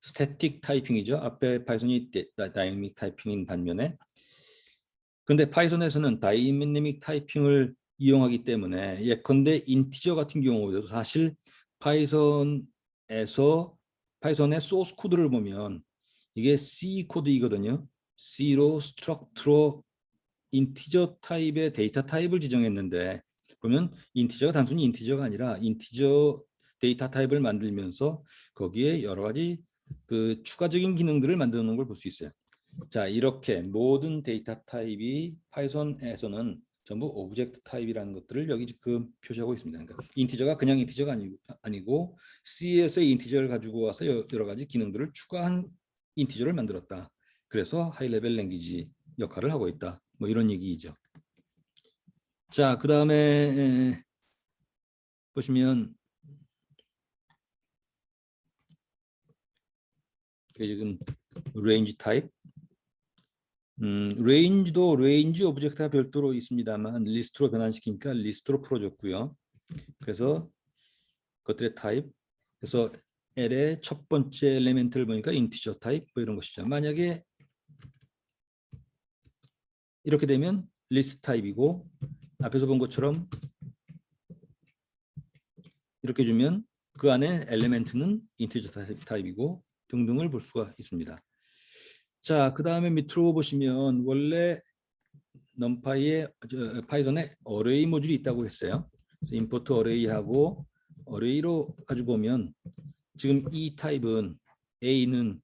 Speaker 1: 스태틱 타이핑이죠. 앞에 파이썬이 다이내믹 타이핑인 반면에 그런데 파이썬에서는 다이내믹 타이핑을 이용하기 때문에 예컨대 인티저 같은 경우에도 사실 파이썬의 소스 코드를 보면 이게 C 코드이거든요. C로 스트럭처 인티저 타입의 데이터 타입을 지정했는데, 보면 인티저가 단순히 인티저가 아니라 인티저 데이터 타입을 만들면서 거기에 여러 가지 그 추가적인 기능들을 만드는 걸 볼 수 있어요. 자, 이렇게 모든 데이터 타입이 파이썬에서는 전부 오브젝트 타입이라는 것들을 여기 지금 표시하고 있습니다. 그러니까 인티저가 그냥 인티저가 아니고 C에서의 인티저를 가지고 와서 여러 가지 기능들을 추가한 인티저를 만들었다. 그래서 하이 레벨 랭귀지 역할을 하고 있다. 뭐 이런 얘기이죠. 자, 그 다음에 보시면 지금 레인지 타입, 레인지도 레인지 오브젝트가 별도로 있습니다만 리스트로 변환시키니까 리스트로 풀어줬고요. 그래서 그것들의 타입, 그래서 L의 첫 번째 엘리멘트를 보니까 인티저 타입 뭐 이런 것이죠. 만약에 이렇게 되면 리스트 타입이고, 앞에서 본 것처럼 이렇게 주면 그 안에 엘리멘트는 인티저 타입이고 등등을 볼 수가 있습니다. 자, 그 다음에 밑으로 보시면 원래 넘파이에 파이썬에 어레이 모듈이 있다고 했어요. 그래서 임포트 어레이하고 어레이로 가지고 보면 지금 이 타입은 A는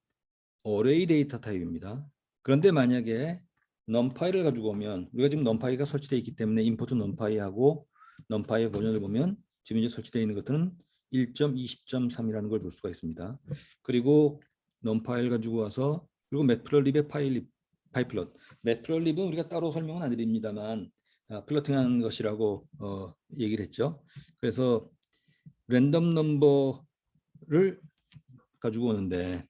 Speaker 1: 어레이 데이터 타입입니다. 그런데 만약에 넘파이를 가지고 오면, 우리가 지금 넘파이가 설치되어 있기 때문에 임포트 넘파이하고 넘파이의 버전을 보면 지금 이제 설치되어 있는 것들은 1.20.3이라는 걸 볼 수가 있습니다. 그리고 넘파이를 가지고 와서, 그리고 매트플립의 파이플럿. 매트플립은 우리가 따로 설명은 안 드립니다만 플러팅하는 것이라고 얘기를 했죠. 그래서 랜덤 넘버를 가지고 오는데,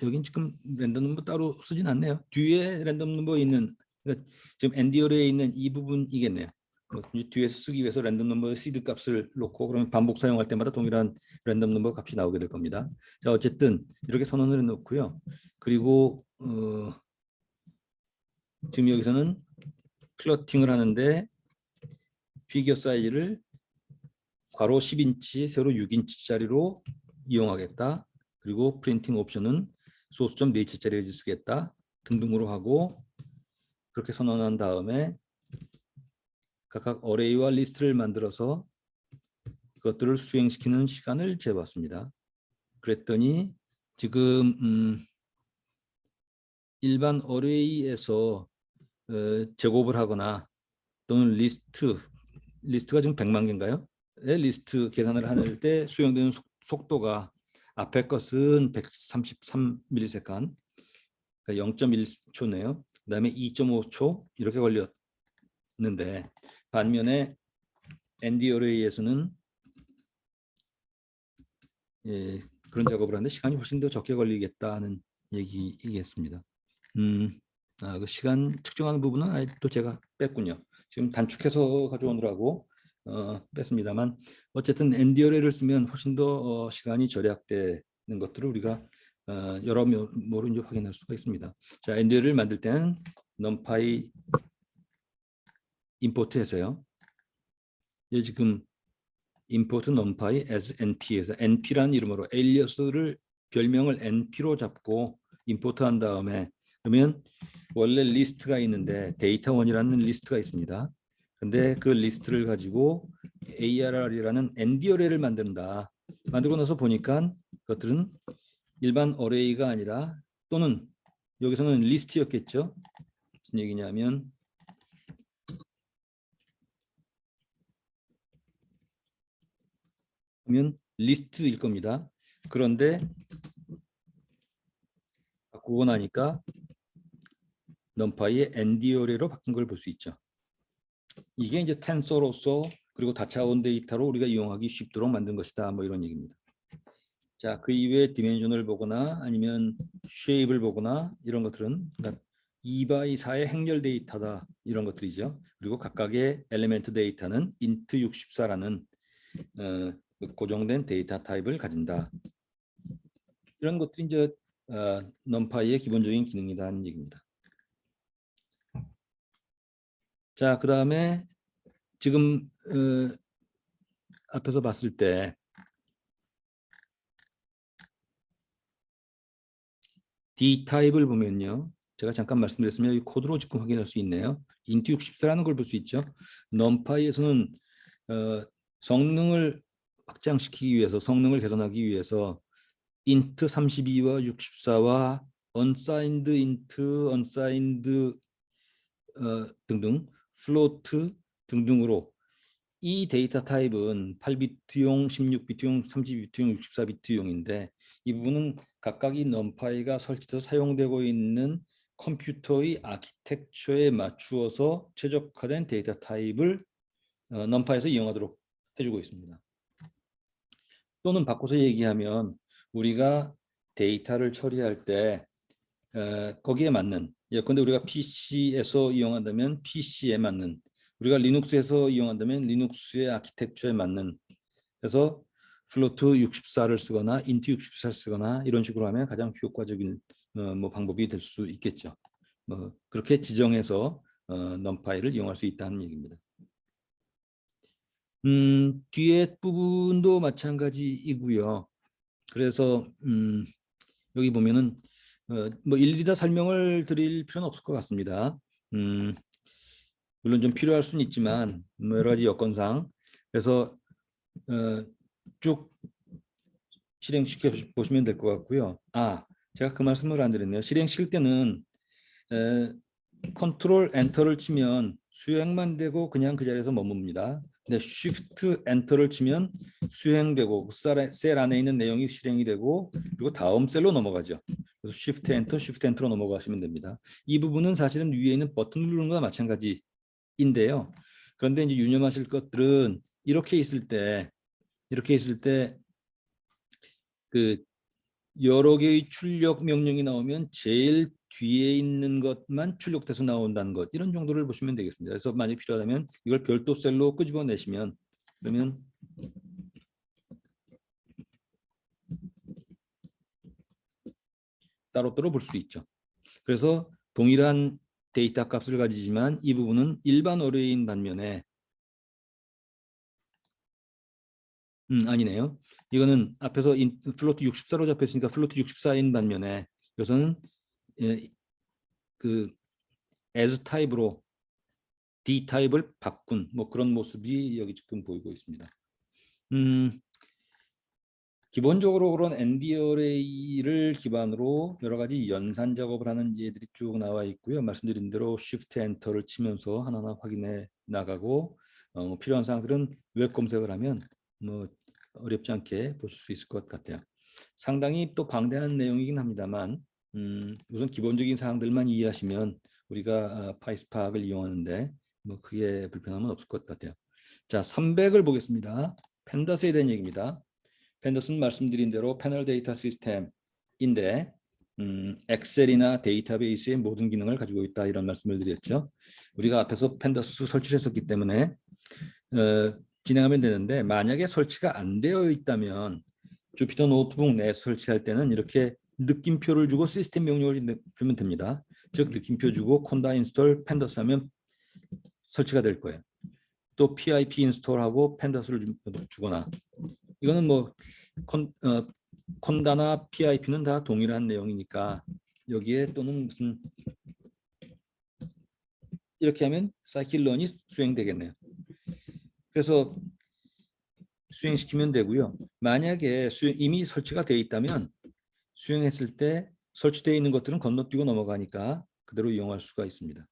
Speaker 1: 여긴 지금 랜덤 넘버 따로 쓰진 않네요. 뒤에 랜덤 넘버 있는, 그러니까 지금 엔디어레에 있는 이 부분이겠네요. 뒤에서 쓰기 위해서 랜덤 넘버 시드 값을 놓고, 그러면 반복 사용할 때마다 동일한 랜덤 넘버 값이 나오게 될 겁니다. 자, 어쨌든 이렇게 선언을 해놓고요. 그리고 지금 여기서는 플러팅을 하는데 피규어 사이즈를 괄호 10인치, 세로 6인치짜리로 이용하겠다. 그리고 프린팅 옵션은 소수점 4채짜리 쓰겠다. 등등으로 하고, 그렇게 선언한 다음에 각각 어레이와 리스트를 만들어서 그것들을 수행시키는 시간을 재봤습니다. 그랬더니 지금 일반 어레이에서 제곱을 하거나 또는 리스트가 지금 100만 개인가요? 리스트 계산을 할 때 수용되는 속도가 앞에 것은 133ms, 그러니까 0.1초네요. 그 다음에 2.5초 이렇게 걸렸는데, 반면에 ND어레이에서는 그런 작업을 하는데 시간이 훨씬 더 적게 걸리겠다는 얘기이겠습니다. 그 시간 측정하는 부분은 아예 또 제가 뺐군요. 지금 단축해서 가져오느라고 뺐습니다만, 어쨌든 ND어레이를 쓰면 훨씬 더 시간이 절약되는 것들을 우리가 여러모로 이제 확인할 수가 있습니다. 자, ND어레이를 만들 때는 numpy 임포트해서요. 지금 import numpy as np에서 np라는 이름으로 에일리어스를 별명을 np로 잡고 임포트한 다음에, 그러면 원래 리스트가 있는데 데이터1이라는 리스트가 있습니다. 근데 그 리스트를 가지고 ARR이라는 ND 어레이를 만든다. 만들고 나서 보니까 그것들은 일반 어레이가 아니라, 또는 여기서는 리스트였겠죠. 무슨 얘기냐면 그러면 리스트일 겁니다. 그런데 바꾸고 나니까 numpy의 ND 어레이로 바뀐 걸 볼 수 있죠. 이게 이제 텐서로서 그리고 다차원 데이터로 우리가 이용하기 쉽도록 만든 것이다. 뭐 이런 얘기입니다. 자, 그 이외에 디멘션을 보거나 아니면 쉐입을 보거나 이런 것들은 2x4의 행렬 데이터다, 이런 것들이죠. 그리고 각각의 엘리멘트 데이터는 int 64라는 고정된 데이터 타입을 가진다. 이런 것들이 이제 numpy의 기본적인 기능이라는 얘기입니다. 자, 그 다음에 지금 앞에서 봤을 때 D 타입을 보면요. 제가 잠깐 말씀드렸으면 이 코드로 지금 확인할 수 있네요. int 64라는 걸 볼 수 있죠. numpy에서는 성능을 확장시키기 위해서, 성능을 개선하기 위해서 int 32와 64와 unsigned int, unsigned 등등, float 등등으로 이 데이터 타입은 8비트용, 16비트용, 32비트용, 64비트용인데 이 부분은 각각의 넘파이가 설치돼서 사용되고 있는 컴퓨터의 아키텍처에 맞추어서 최적화된 데이터 타입을 넘파이에서 이용하도록 해주고 있습니다. 또는 바꿔서 얘기하면 우리가 데이터를 처리할 때 거기에 맞는, 예컨대 우리가 PC에서 이용한다면 PC에 맞는, 우리가 리눅스에서 이용한다면 리눅스의 아키텍처에 맞는, 그래서 플로트 64를 쓰거나 인트 64를 쓰거나 이런 식으로 하면 가장 효과적인 뭐 방법이 될 수 있겠죠. 그렇게 지정해서 넘파이를 이용할 수 있다는 얘기입니다. 뒤에 부분도 마찬가지이고요. 그래서 여기 보면은 뭐 일일이 다 설명을 드릴 필요는 없을 것 같습니다. 물론 좀 필요할 수는 있지만 뭐 여러 가지 여건상 그래서 쭉 실행시켜 보시면 될 것 같고요. 제가 그 말씀을 안 드렸네요. 실행시킬 때는 컨트롤 엔터를 치면 수행만 되고 그냥 그 자리에서 머뭅니다. 근데 쉬프트 엔터를 치면 수행되고 셀 안에 있는 내용이 실행이 되고 그리고 다음 셀로 넘어가죠. 그래서 쉬프트 엔터로 넘어가시면 됩니다. 이 부분은 사실은 위에 있는 버튼 누르는 거와 마찬가지인데요. 그런데 이제 유념하실 것들은 이렇게 있을 때 그 여러 개의 출력 명령이 나오면 제일 뒤에 있는 것만 출력돼서 나온다는 것, 이런 정도를 보시면 되겠습니다. 그래서 만약 필요하다면 이걸 별도 셀로 끄집어내시면 그러면 따로따로 볼 수 있죠. 그래서 동일한 데이터 값을 가지지만 이 부분은 일반 어레이인 반면에 아니네요. 이거는 앞에서 플로트 64로 잡혔으니까 플로트 64인 반면에 여기서는 그 as 타입으로 D 타입을 바꾼 뭐 그런 모습이 여기 지금 보이고 있습니다. 기본적으로 그런 ND 어레이를 기반으로 여러 가지 연산 작업을 하는 예들이 쭉 나와 있고요. 말씀드린 대로 Shift Enter를 치면서 하나하나 확인해 나가고 필요한 사항들은 웹 검색을 하면 뭐 어렵지 않게 보실 수 있을 것 같아요. 상당히 또 방대한 내용이긴 합니다만 우선 기본적인 사항들만 이해하시면 우리가 파이스팍을 이용하는데 뭐 크게 불편함은 없을 것 같아요. 자, 300을 보겠습니다. 펜더스에 대한 얘기입니다. 펜더스는 말씀드린 대로 패널 데이터 시스템인데 엑셀이나 데이터베이스의 모든 기능을 가지고 있다, 이런 말씀을 드렸죠. 우리가 앞에서 펜더스 설치를 했었기 때문에 진행하면 되는데 만약에 설치가 안 되어 있다면 주피터 노트북 내 설치할 때는 이렇게 느낌표를 주고 시스템 명령을 주면 됩니다. 즉 느낌표 주고 콘다 인스톨 펜더스 하면 설치가 될 거예요. 또 pip 인스톨하고 펜더스를 주거나, 이거는 뭐 콘다나 pip는 다 동일한 내용이니까 여기에 또는 무슨 이렇게 하면 사이클런이 수행되겠네요. 그래서 수행시키면 되고요. 만약에 이미 설치가 되어 있다면 수행했을 때 설치되어 있는 것들은 건너뛰고 넘어가니까 그대로 이용할 수가 있습니다.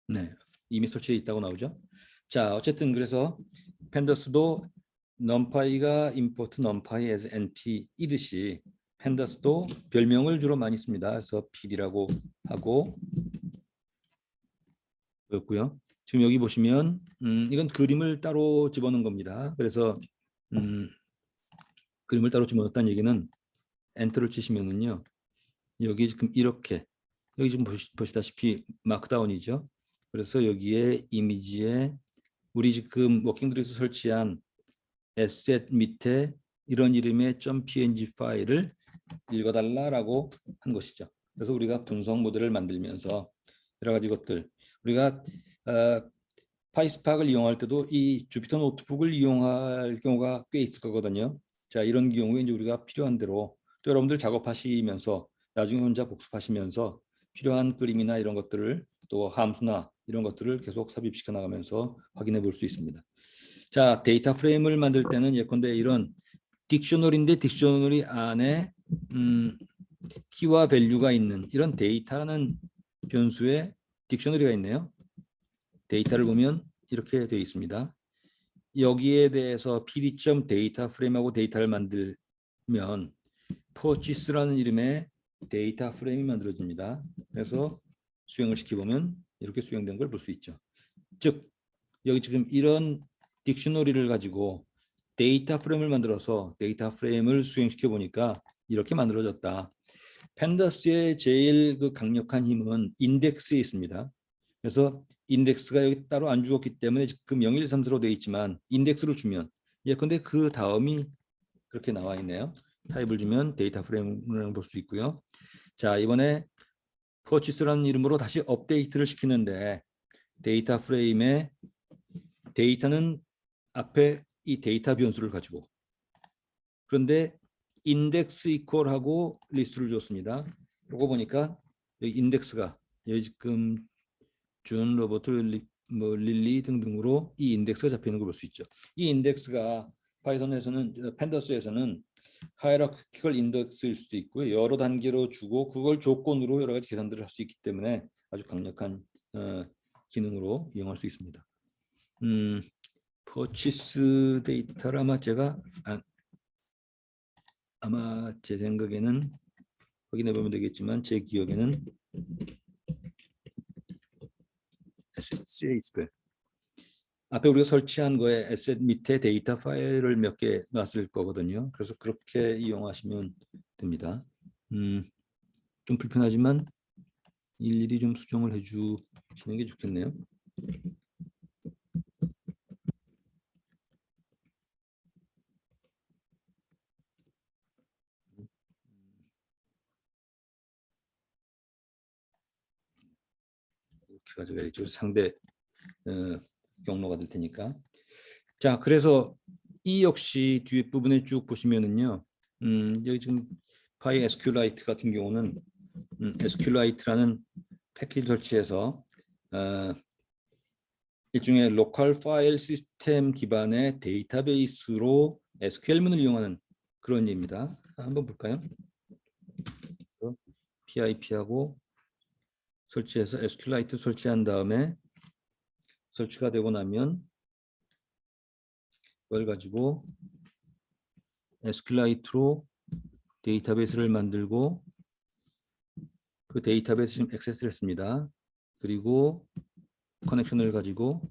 Speaker 1: 네, 이미 설치되어 있다고 나오죠. 자, 어쨌든 그래서 펜더스도 numpy가 import numpy as np이듯이 펜더스도 별명을 주로 많이 씁니다. 그래서 pd라고 하고 그렇고요. 지금 여기 보시면 이건 그림을 따로 집어넣은 겁니다. 그래서 그림을 따로 집어넣었다는 얘기는 엔터를 치시면은요. 여기 지금 이렇게 여기 지금 보시다시피 마크다운이죠. 그래서 여기에 이미지에 우리 지금 워킹드레이에서 설치한 에셋 밑에 이런 이름의 .png 파일을 읽어달라라고 한 것이죠. 그래서 우리가 분석 모델을 만들면서 여러 가지 것들 우리가 파이스팍을 이용할 때도 이 주피터 노트북을 이용할 경우가 꽤 있을 거거든요. 자, 이런 경우에 이제 우리가 필요한 대로 또 여러분들 작업하시면서 나중에 혼자 복습하시면서 필요한 그림이나 이런 것들을 또 함수나 이런 것들을 계속 삽입시켜 나가면서 확인해 볼 수 있습니다. 자, 데이터 프레임을 만들 때는 예컨대 이런 딕셔너리인데 딕셔너리 안에 키와 밸류가 있는 이런 데이터라는 변수에 딕셔너리가 있네요. 데이터를 보면 이렇게 되어 있습니다. 여기에 대해서 pd.데이터 프레임하고 데이터를 만들면 purchase라는 이름의 데이터 프레임이 만들어집니다. 그래서 수행을 시켜보면 이렇게 수행된 걸 볼 수 있죠. 즉 여기 지금 이런 딕셔너리를 가지고 데이터 프레임을 만들어서 데이터 프레임을 수행시켜 보니까 이렇게 만들어졌다. 펜더스의 제일 그 강력한 힘은 인덱스에 있습니다. 그래서 인덱스가 여기 따로 안 주었기 때문에 지금 0, 1, 2, 3, 4로 되어 있지만 인덱스를 주면 예컨대 그 다음이 그렇게 나와 있네요. 타입을 주면 데이터 프레임을 볼 수 있고요. 자, 이번에 purchase라는 이름으로 다시 업데이트를 시키는데 데이터 프레임의 데이터는 앞에 이 데이터 변수를 가지고 그런데 인덱스 이퀄하고 리스트를 줬습니다. 이거 보니까 여기 인덱스가 여기 지금 준, 로버트, 릴리 등등으로 이 인덱스가 잡히는 걸 볼 수 있죠. 이 인덱스가 파이썬에서는 펜더스에서는 하이라키컬 인덱스일 수도 있고요. 여러 단계로 주고 그걸 조건으로 여러 가지 계산들을 할 수 있기 때문에 아주 강력한 기능으로 이용할 수 있습니다. 퍼치스 데이터를 아마 제 생각에는 확인해 보면 되겠지만 제 기억에는 에셋에 있을 거예요. 앞에 우리가 설치한 거에 에셋 밑에 데이터 파일을 몇 개 놨을 거거든요. 그래서 그렇게 이용하시면 됩니다. 좀 불편하지만 일일이 좀 수정을 해주시는 게 좋겠네요. 이렇게 가져가야죠. 상대 경로가 될 테니까. 자, 그래서 이 역시 뒤에 부분에 쭉 보시면은요. 여기 지금 파이 SQLite 같은 경우는 SQLite라는 패키지 설치해서 일종의 로컬 파일 시스템 기반의 데이터베이스로 SQL문을 이용하는 그런 예입니다. 한번 볼까요? PIP하고 설치해서 SQLite 설치한 다음에 설치가 되고 나면 그걸 가지고 SQLite로 데이터베이스를 만들고 그 데이터베이스 지금 액세스를 했습니다. 그리고 커넥션을 가지고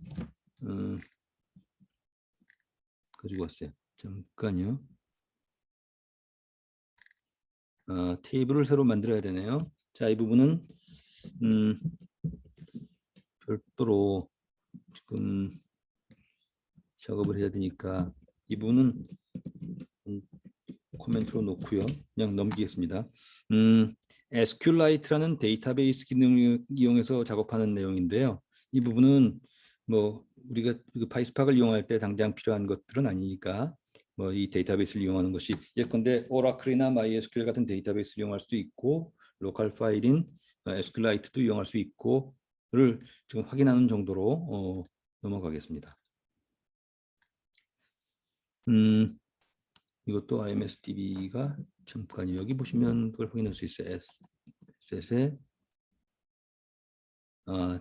Speaker 1: 왔어요. 잠깐요. 테이블을 새로 만들어야 되네요. 자, 이 부분은 별도로 지금 작업을 해야 되니까 이 부분은 코멘트로 놓고요. 그냥 넘기겠습니다. SQLite라는 데이터베이스 기능을 이용해서 작업하는 내용인데요. 이 부분은 뭐 우리가 파이스팍을 이용할 때 당장 필요한 것들은 아니니까 뭐 이 데이터베이스를 이용하는 것이 예컨대 오라클이나 MySQL 같은 데이터베이스를 이용할 수도 있고 로컬 파일인 SQLite도 이용할 수 있고를 지금 확인하는 정도로 넘어가겠습니다. 이것도 IMSDB가 잠깐 여기 보시면 그걸 확인할 수 있어요. S셋에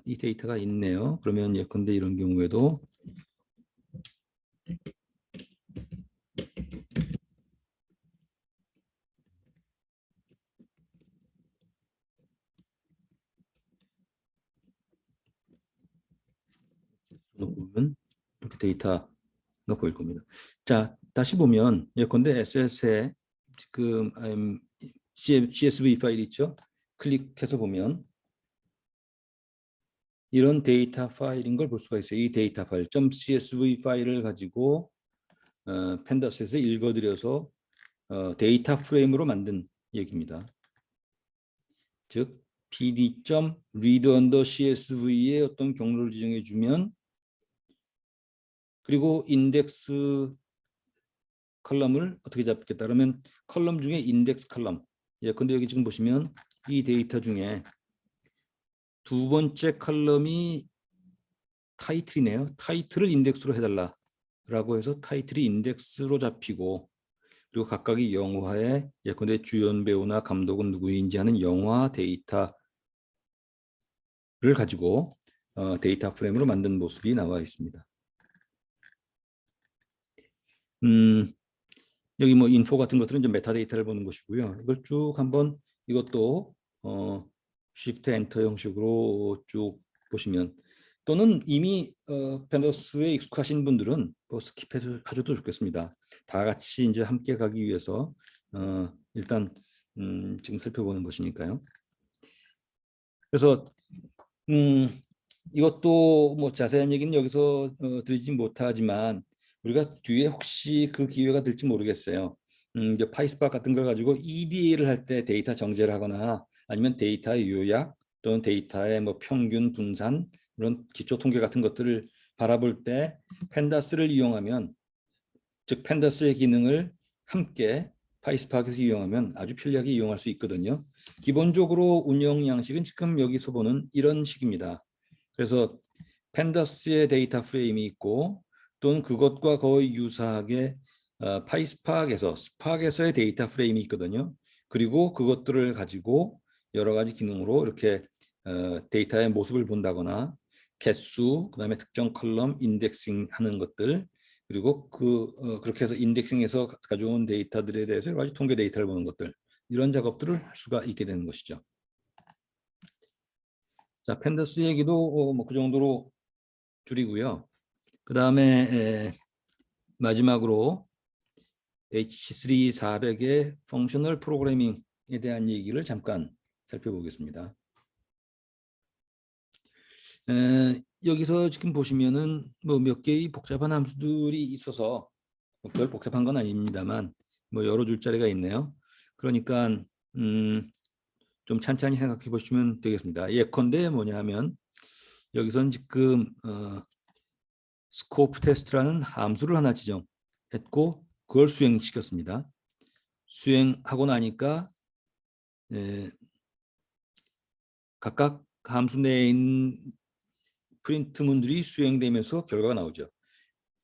Speaker 1: 이 데이터가 있네요. 그러면 예컨대 이런 경우에도 보면 이렇게 데이터가 보일 겁니다. 자, 다시 보면 예컨대 SS에 지금 CSV 파일 있죠? 클릭해서 보면 이런 데이터 파일인 걸 볼 수가 있어요. 이 데이터 파일 .csv 파일을 가지고 펜더스에서 읽어드려서 데이터 프레임으로 만든 얘기입니다. 즉 pd.read_csv의 어떤 경로를 지정해 주면, 그리고 인덱스 컬럼을 어떻게 잡겠다 그러면 컬럼 중에 인덱스 컬럼. 근데 여기 지금 보시면 이 데이터 중에 두 번째 컬럼이 타이틀이네요. 타이틀을 인덱스로 해달라라고 해서 타이틀이 인덱스로 잡히고, 그리고 각각의 영화의 예컨대 주연 배우나 감독은 누구인지 하는 영화 데이터를 가지고 데이터 프레임으로 만든 모습이 나와 있습니다. 여기 뭐 인포 같은 것들은 이제 메타데이터를 보는 것이고요. 이걸 쭉 한번 이것도 Shift Enter 형식으로 쭉 보시면, 또는 이미 펜더스에 익숙하신 분들은 뭐 스킵해줘도 좋겠습니다. 다 같이 이제 함께 가기 위해서 일단 지금 살펴보는 것이니까요. 그래서 이것도 뭐 자세한 얘기는 여기서 드리지 못하지만, 우리가 뒤에 혹시 그 기회가 될지 모르겠어요. 이제 파이스팍 같은 걸 가지고 EDA를 할 때 데이터 정제를 하거나 아니면 데이터의 요약 또는 데이터의 뭐 평균 분산, 이런 기초 통계 같은 것들을 바라볼 때 펜다스를 이용하면, 즉 펜다스의 기능을 함께 파이스팍에서 이용하면 아주 편리하게 이용할 수 있거든요. 기본적으로 운영 양식은 지금 여기서 보는 이런 식입니다. 그래서 펜다스의 데이터 프레임이 있고, 또는 그것과 거의 유사하게 파이스팍에서 스팍에서의 데이터 프레임이 있거든요. 그리고 그것들을 가지고 여러 가지 기능으로 이렇게 데이터의 모습을 본다거나 개수, 그다음에 특정 컬럼 인덱싱 하는 것들, 그리고 그렇게 해서 인덱싱해서 가져온 데이터들에 대해서 여러 가지 통계 데이터를 보는 것들, 이런 작업들을 할 수가 있게 되는 것이죠. 자, 펜더스 얘기도 뭐 그 정도로 줄이고요. 그 다음에 마지막으로 H3 400의 펑셔널 프로그래밍에 대한 얘기를 잠깐 살펴보겠습니다. 여기서 지금 보시면은 뭐 몇 개의 복잡한 함수들이 있어서, 별 복잡한 건 아닙니다만 뭐 여러 줄자리가 있네요. 그러니까 좀 찬찬히 생각해 보시면 되겠습니다. 예컨대 뭐냐 하면, 여기서는 지금 스코프 테스트라는 함수를 하나 지정했고 그걸 수행시켰습니다. 수행하고 나니까 각각 함수 내에 있는 프린트문들이 수행되면서 결과가 나오죠.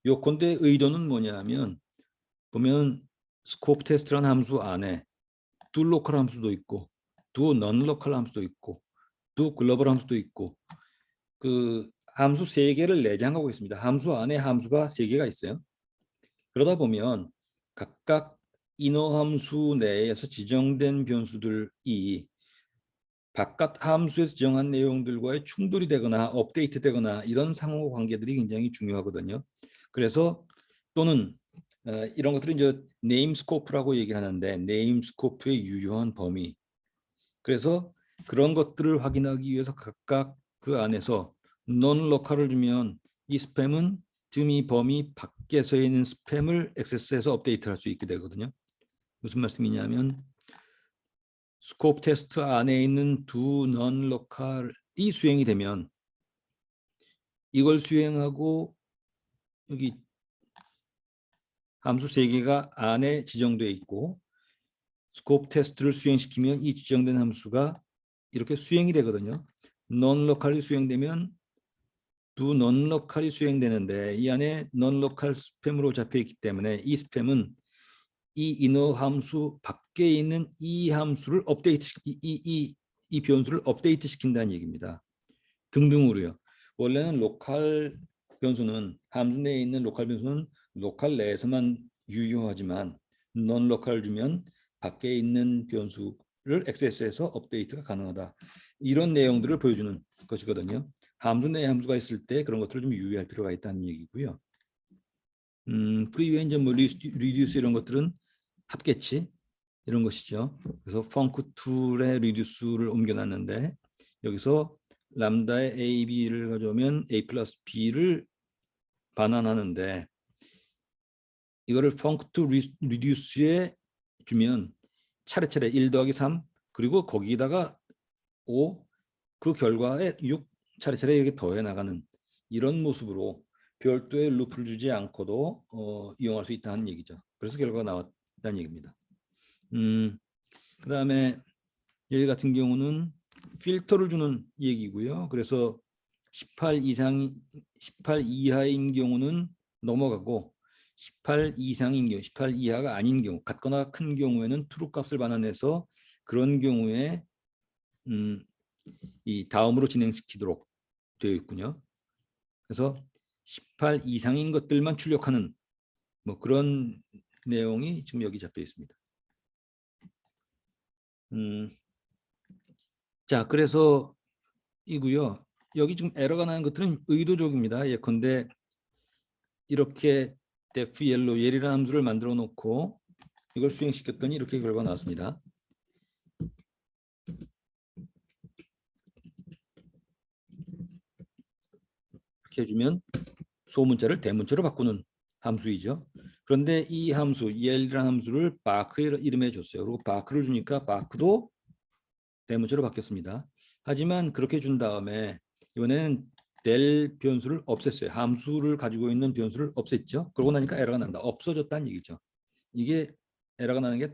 Speaker 1: 요컨대 의도는 뭐냐 하면, 보면 스코프 테스트라는 함수 안에 두 로컬 함수도 있고 두 넌 로컬 함수도 있고 두 글로벌 함수도 있고, 그 함수 3개를 내장하고 있습니다. 함수 안에 함수가 3개가 있어요. 그러다 보면 각각 인어 함수 내에서 지정된 변수들이 바깥 함수에서 지정한 내용들과의 충돌이 되거나 업데이트 되거나 이런 상호 관계들이 굉장히 중요하거든요. 그래서 또는 이런 것들은 이제 네임 스코프라고 얘기하는데, 네임 스코프의 유효한 범위. 그래서 그런 것들을 확인하기 위해서 각각 그 안에서 non 로컬을 주면 이 스팸은 지금 이 범위 밖에서 있는 스팸을 액세스해서 업데이트할 수 있게 되거든요. 무슨 말씀이냐면, 스코프 테스트 안에 있는 두 non 로컬이 수행이 되면 이걸 수행하고 여기 함수 3개가 안에 지정되어 있고, 스코프 테스트를 수행시키면 이 지정된 함수가 이렇게 수행이 되거든요. non 로컬이 수행되면 두 non 로컬이 수행되는데, 이 안에 non 로컬 스팸으로 잡혀 있기 때문에 이 스팸은 이 인어 함수 밖에 있는 이 함수를 이 변수를 업데이트 시킨다는 얘기입니다. 등등으로요. 원래는 로컬 변수는, 함수 내에 있는 로컬 변수는 로컬 내에서만 유효하지만 non 로컬을 주면 밖에 있는 변수를 액세스해서 업데이트가 가능하다. 이런 내용들을 보여주는 것이거든요. 함수 내에 함수가 있을 때 그런 것들을 좀 유의할 필요가 있다는 얘기고요. 그 이외에 이제 뭐 리듀스 이런 것들은 합계치 이런 것이죠. 그래서 펑크 툴에 리듀스를 옮겨놨는데, 여기서 람다의 a, b를 가져오면 a 플러스 b를 반환하는데, 이거를 펑크 툴 리듀스에 주면 차례차례 1 더하기 3, 그리고 거기다가 5, 그 결과에 6 차례차례 이렇게 더해 나가는 이런 모습으로 별도의 루프를 주지 않고도 이용할 수 있다는 얘기죠. 그래서 결과가 나왔다는 얘기입니다. 그다음에 여기 같은 경우는 필터를 주는 얘기고요. 그래서 18 이하인 경우는 넘어가고 18 이상인 경우, 18 이하가 아닌 경우, 같거나 큰 경우에는 true 값을 반환해서 그런 경우에 이 다음으로 진행시키도록 되어 있군요. 그래서 18 이상인 것들만 출력하는 뭐 그런 내용이 지금 여기 잡혀 있습니다. 자, 그래서 이고요. 여기 지금 에러가 나는 것들은 의도적입니다. 예컨대 이렇게 def yellow 예리라는 함수를 만들어 놓고 이걸 수행시켰더니 이렇게 결과가 나왔습니다. 이렇게 해주면 소문자를 대문자로 바꾸는 함수이죠. 그런데 이 함수 yell이라는 함수를 바크의 이름에 줬어요. 그리고 바크를 주니까 바크도 대문자로 바뀌었습니다. 하지만 그렇게 준 다음에 이번에는 del 변수를 없앴어요. 함수를 가지고 있는 변수를 없앴죠. 그러고 나니까 에러가 난다. 없어졌다는 얘기죠. 이게 에러가 나는 게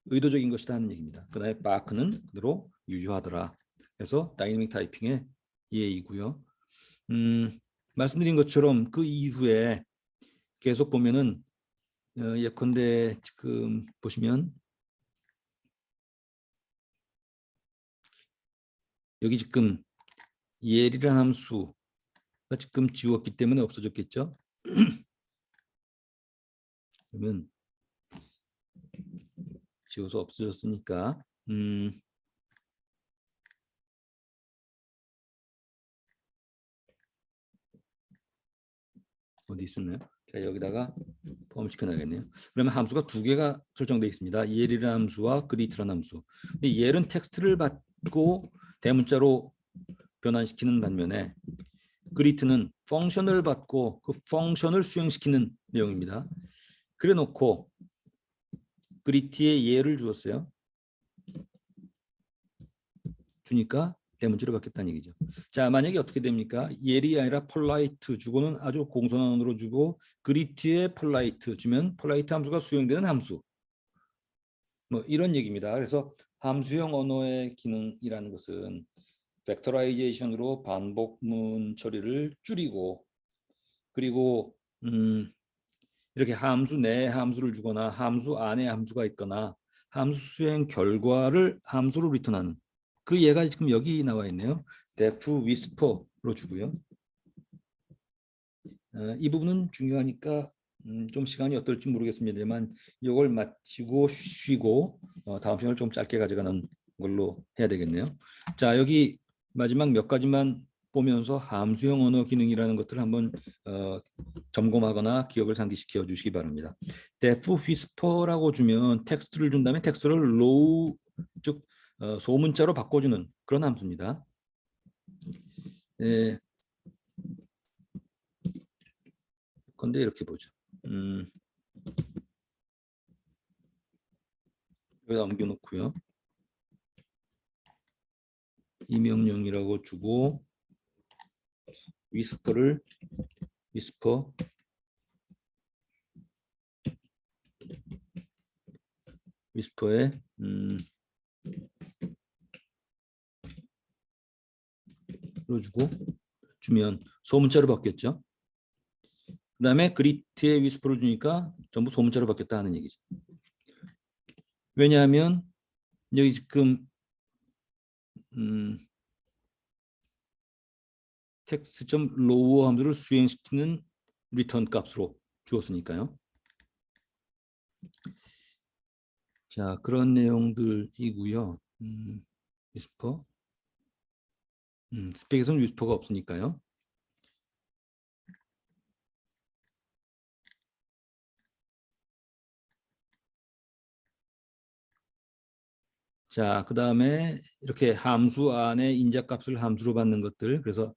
Speaker 1: 의도적인 것이다 하는 얘기입니다. 그 다음에 바크는 그대로 유효하더라. 그래서 다이내믹 타이핑의 예이고요. 말씀드린 것처럼 그 이후에 계속 보면은 예컨대 지금 보시면 여기 지금 예리란 함수가 지금 지웠기 때문에 없어졌겠죠. 그러면 지워서 없어졌으니까 어디 있었나요? 자, 여기다가 포함시켜 놔야겠네요. 그러면 함수가 두 개가 설정되어 있습니다. 예리란 함수와 그리트란 함수. 근데 예는 텍스트를 받고 대문자로 변환시키는 반면에 그리트는 펑션을 받고 그 펑션을 수행시키는 내용입니다. 그래 놓고 그리트에 예를 주었어요. 주니까 대문자로 바뀌었다는 얘기죠. 자, 만약에 어떻게 됩니까? 예리 아니라 폴라이트 주고는 아주 공손한으로 주고 그리트에 폴라이트 주면 폴라이트 함수가 수행되는 함수. 뭐 이런 얘기입니다. 그래서 함수형 언어의 기능이라는 것은 벡터라이제이션으로 반복문 처리를 줄이고 그리고 이렇게 함수 내에 함수를 주거나 함수 안에 함수가 있거나 함수 수행 결과를 함수로 리턴하는 그 예가 지금 여기 나와 있네요. def whisper로 주고요. 이 부분은 중요하니까 좀 시간이 어떨지 모르겠습니다만 이걸 마치고 쉬고 다음 시간을 좀 짧게 가져가는 걸로 해야 되겠네요. 자, 여기 마지막 몇 가지만 보면서 함수형 언어 기능이라는 것들을 한번 점검하거나 기억을 상기시켜 주시기 바랍니다. def whisper라고 주면 텍스트를 준 다음에 텍스트를 low 즉 소문자로 바꿔주는 그런 함수입니다. 근데 이렇게 보죠. 여기다 옮겨놓고요. 이 명령이라고 주고 whisper를 whisper에 주고 주면 소문자로 바뀌었죠. 그 다음에 그리트에 whisper를 주니까 전부 소문자로 바뀌었다 하는 얘기죠. 왜냐하면 여기 지금 text.lower 함수를 수행시키는 리턴 값으로 주었으니까요. 자, 그런 내용들이고요. whisper 스펙에서는 whisper가 없으니까요. 자, 그 다음에 이렇게 함수 안에 인자값을 함수로 받는 것들, 그래서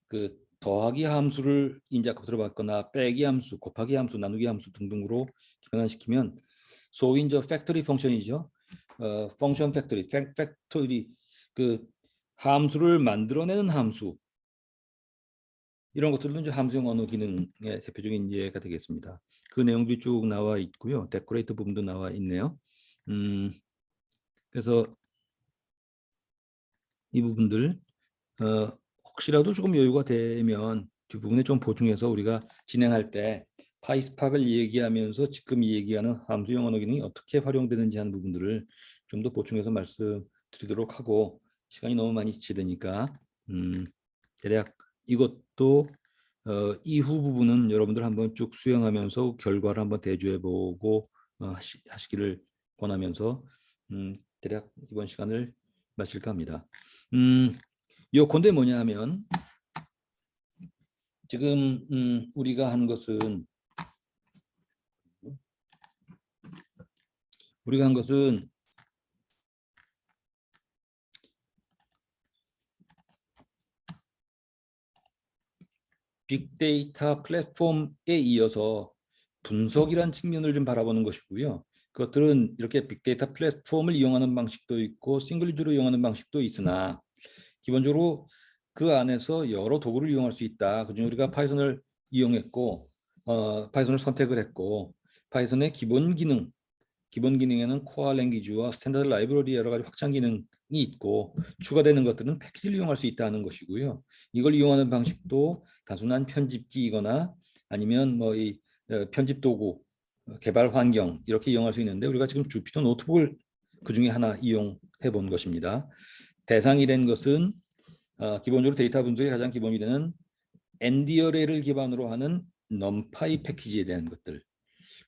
Speaker 1: 그 더하기 함수를 인자값으로 받거나 빼기 함수, 곱하기 함수, 나누기 함수 등등으로 변환시키면 소위 이제 팩토리 펑션이죠. 펑션 팩토리 그 함수를 만들어내는 함수, 이런 것들도 이제 함수형 언어 기능의 대표적인 예가 되겠습니다. 그 내용들이 쭉 나와 있고요. 데코레이터 부분도 나와 있네요. 그래서 이 부분들 혹시라도 조금 여유가 되면 뒷부분에 좀 보충해서 우리가 진행할 때 파이스팍을 얘기하면서 지금 얘기하는 함수형 언어 기능이 어떻게 활용되는지 하는 부분들을 좀 더 보충해서 말씀드리도록 하고, 시간이 너무 많이 지체되니까 대략 이것도 이후 부분은 여러분들 한번 쭉 수행하면서 결과를 한번 대조해보고 하시기를 권하면서 대략 이번 시간을 마칠까 합니다. 요건데 뭐냐 하면 지금 우리가 한 것은 빅데이터 플랫폼에 이어서 분석이란 측면을 좀 바라보는 것이고요. 그것들은 이렇게 빅데이터 플랫폼을 이용하는 방식도 있고 싱글 유저로 이용하는 방식도 있으나 기본적으로 그 안에서 여러 도구를 이용할 수 있다. 그중에 우리가 파이썬을 이용했고 파이썬을 선택을 했고, 파이썬의 기본 기능에는 코어 랭귀지와 스탠다드 라이브러리 여러 가지 확장 기능이 있고 추가되는 것들은 패키지를 이용할 수 있다는 것이고요. 이걸 이용하는 방식도 단순한 편집기이거나 아니면 뭐 이 편집 도구, 개발 환경 이렇게 이용할 수 있는데, 우리가 지금 주피터 노트북을 그 중에 하나 이용해 본 것입니다. 대상이 된 것은 기본적으로 데이터 분석의 가장 기본이 되는 엔디어레이를 기반으로 하는 넘파이 패키지에 대한 것들,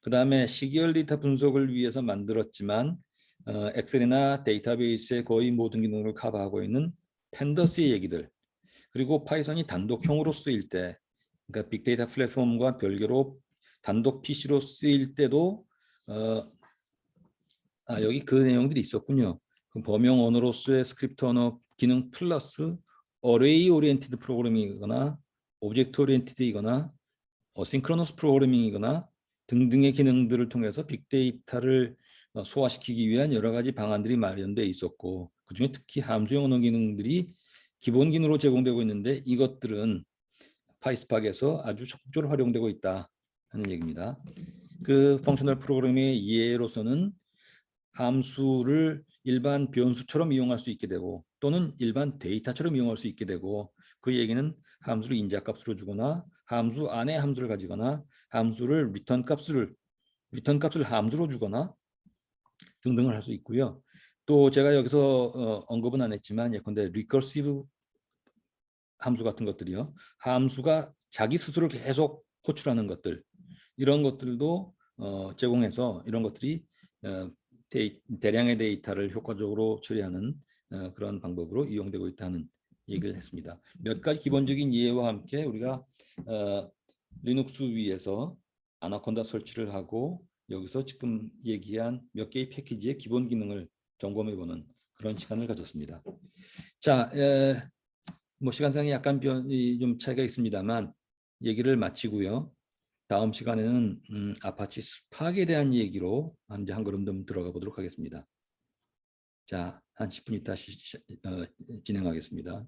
Speaker 1: 그 다음에 시계열 데이터 분석을 위해서 만들었지만 엑셀이나 데이터베이스의 거의 모든 기능을 커버하고 있는 팬더스의 얘기들, 그리고 파이썬이 단독형으로 쓰일 때, 그러니까 빅데이터 플랫폼과 별개로 단독 PC로 쓰일 때도 여기 그 내용들이 있었군요. 그 범용 언어로서의 스크립트 언어 기능 플러스 어레이 오리엔티드 프로그래밍이거나 오브젝트 오리엔티드이거나 어싱크로너스 프로그래밍이거나 등등의 기능들을 통해서 빅데이터를 소화시키기 위한 여러 가지 방안들이 마련되어 있었고, 그중에 특히 함수형 언어 기능들이 기본 기능으로 제공되고 있는데 이것들은 파이스팍에서 아주 적극적으로 활용되고 있다 하는 얘기입니다. 그 펑셔널 프로그래밍의 예로서는 함수를 일반 변수처럼 이용할 수 있게 되고 또는 일반 데이터처럼 이용할 수 있게 되고, 그 얘기는 함수를 인자값으로 주거나 함수 안에 함수를 가지거나 함수를 리턴 값을 함수로 주거나 등등을 할 수 있고요. 또 제가 여기서 언급은 안 했지만 예컨대 리커시브 함수 같은 것들이요, 함수가 자기 스스로 계속 호출하는 것들, 이런 것들도 제공해서 이런 것들이 대량의 데이터를 효과적으로 처리하는 그런 방법으로 이용되고 있다는 얘기를 했습니다. 몇 가지 기본적인 예와 함께 우리가 리눅스 위에서 아나콘다 설치를 하고 여기서 지금 얘기한 몇 개의 패키지의 기본 기능을 점검해보는 그런 시간을 가졌습니다. 자, 뭐 시간상에 약간 좀 차이가 있습니다만 얘기를 마치고요. 다음 시간에는 아파치 스팍에 대한 얘기로 이제 한 걸음 더 들어가 보도록 하겠습니다. 자, 한 10분 있다 진행하겠습니다.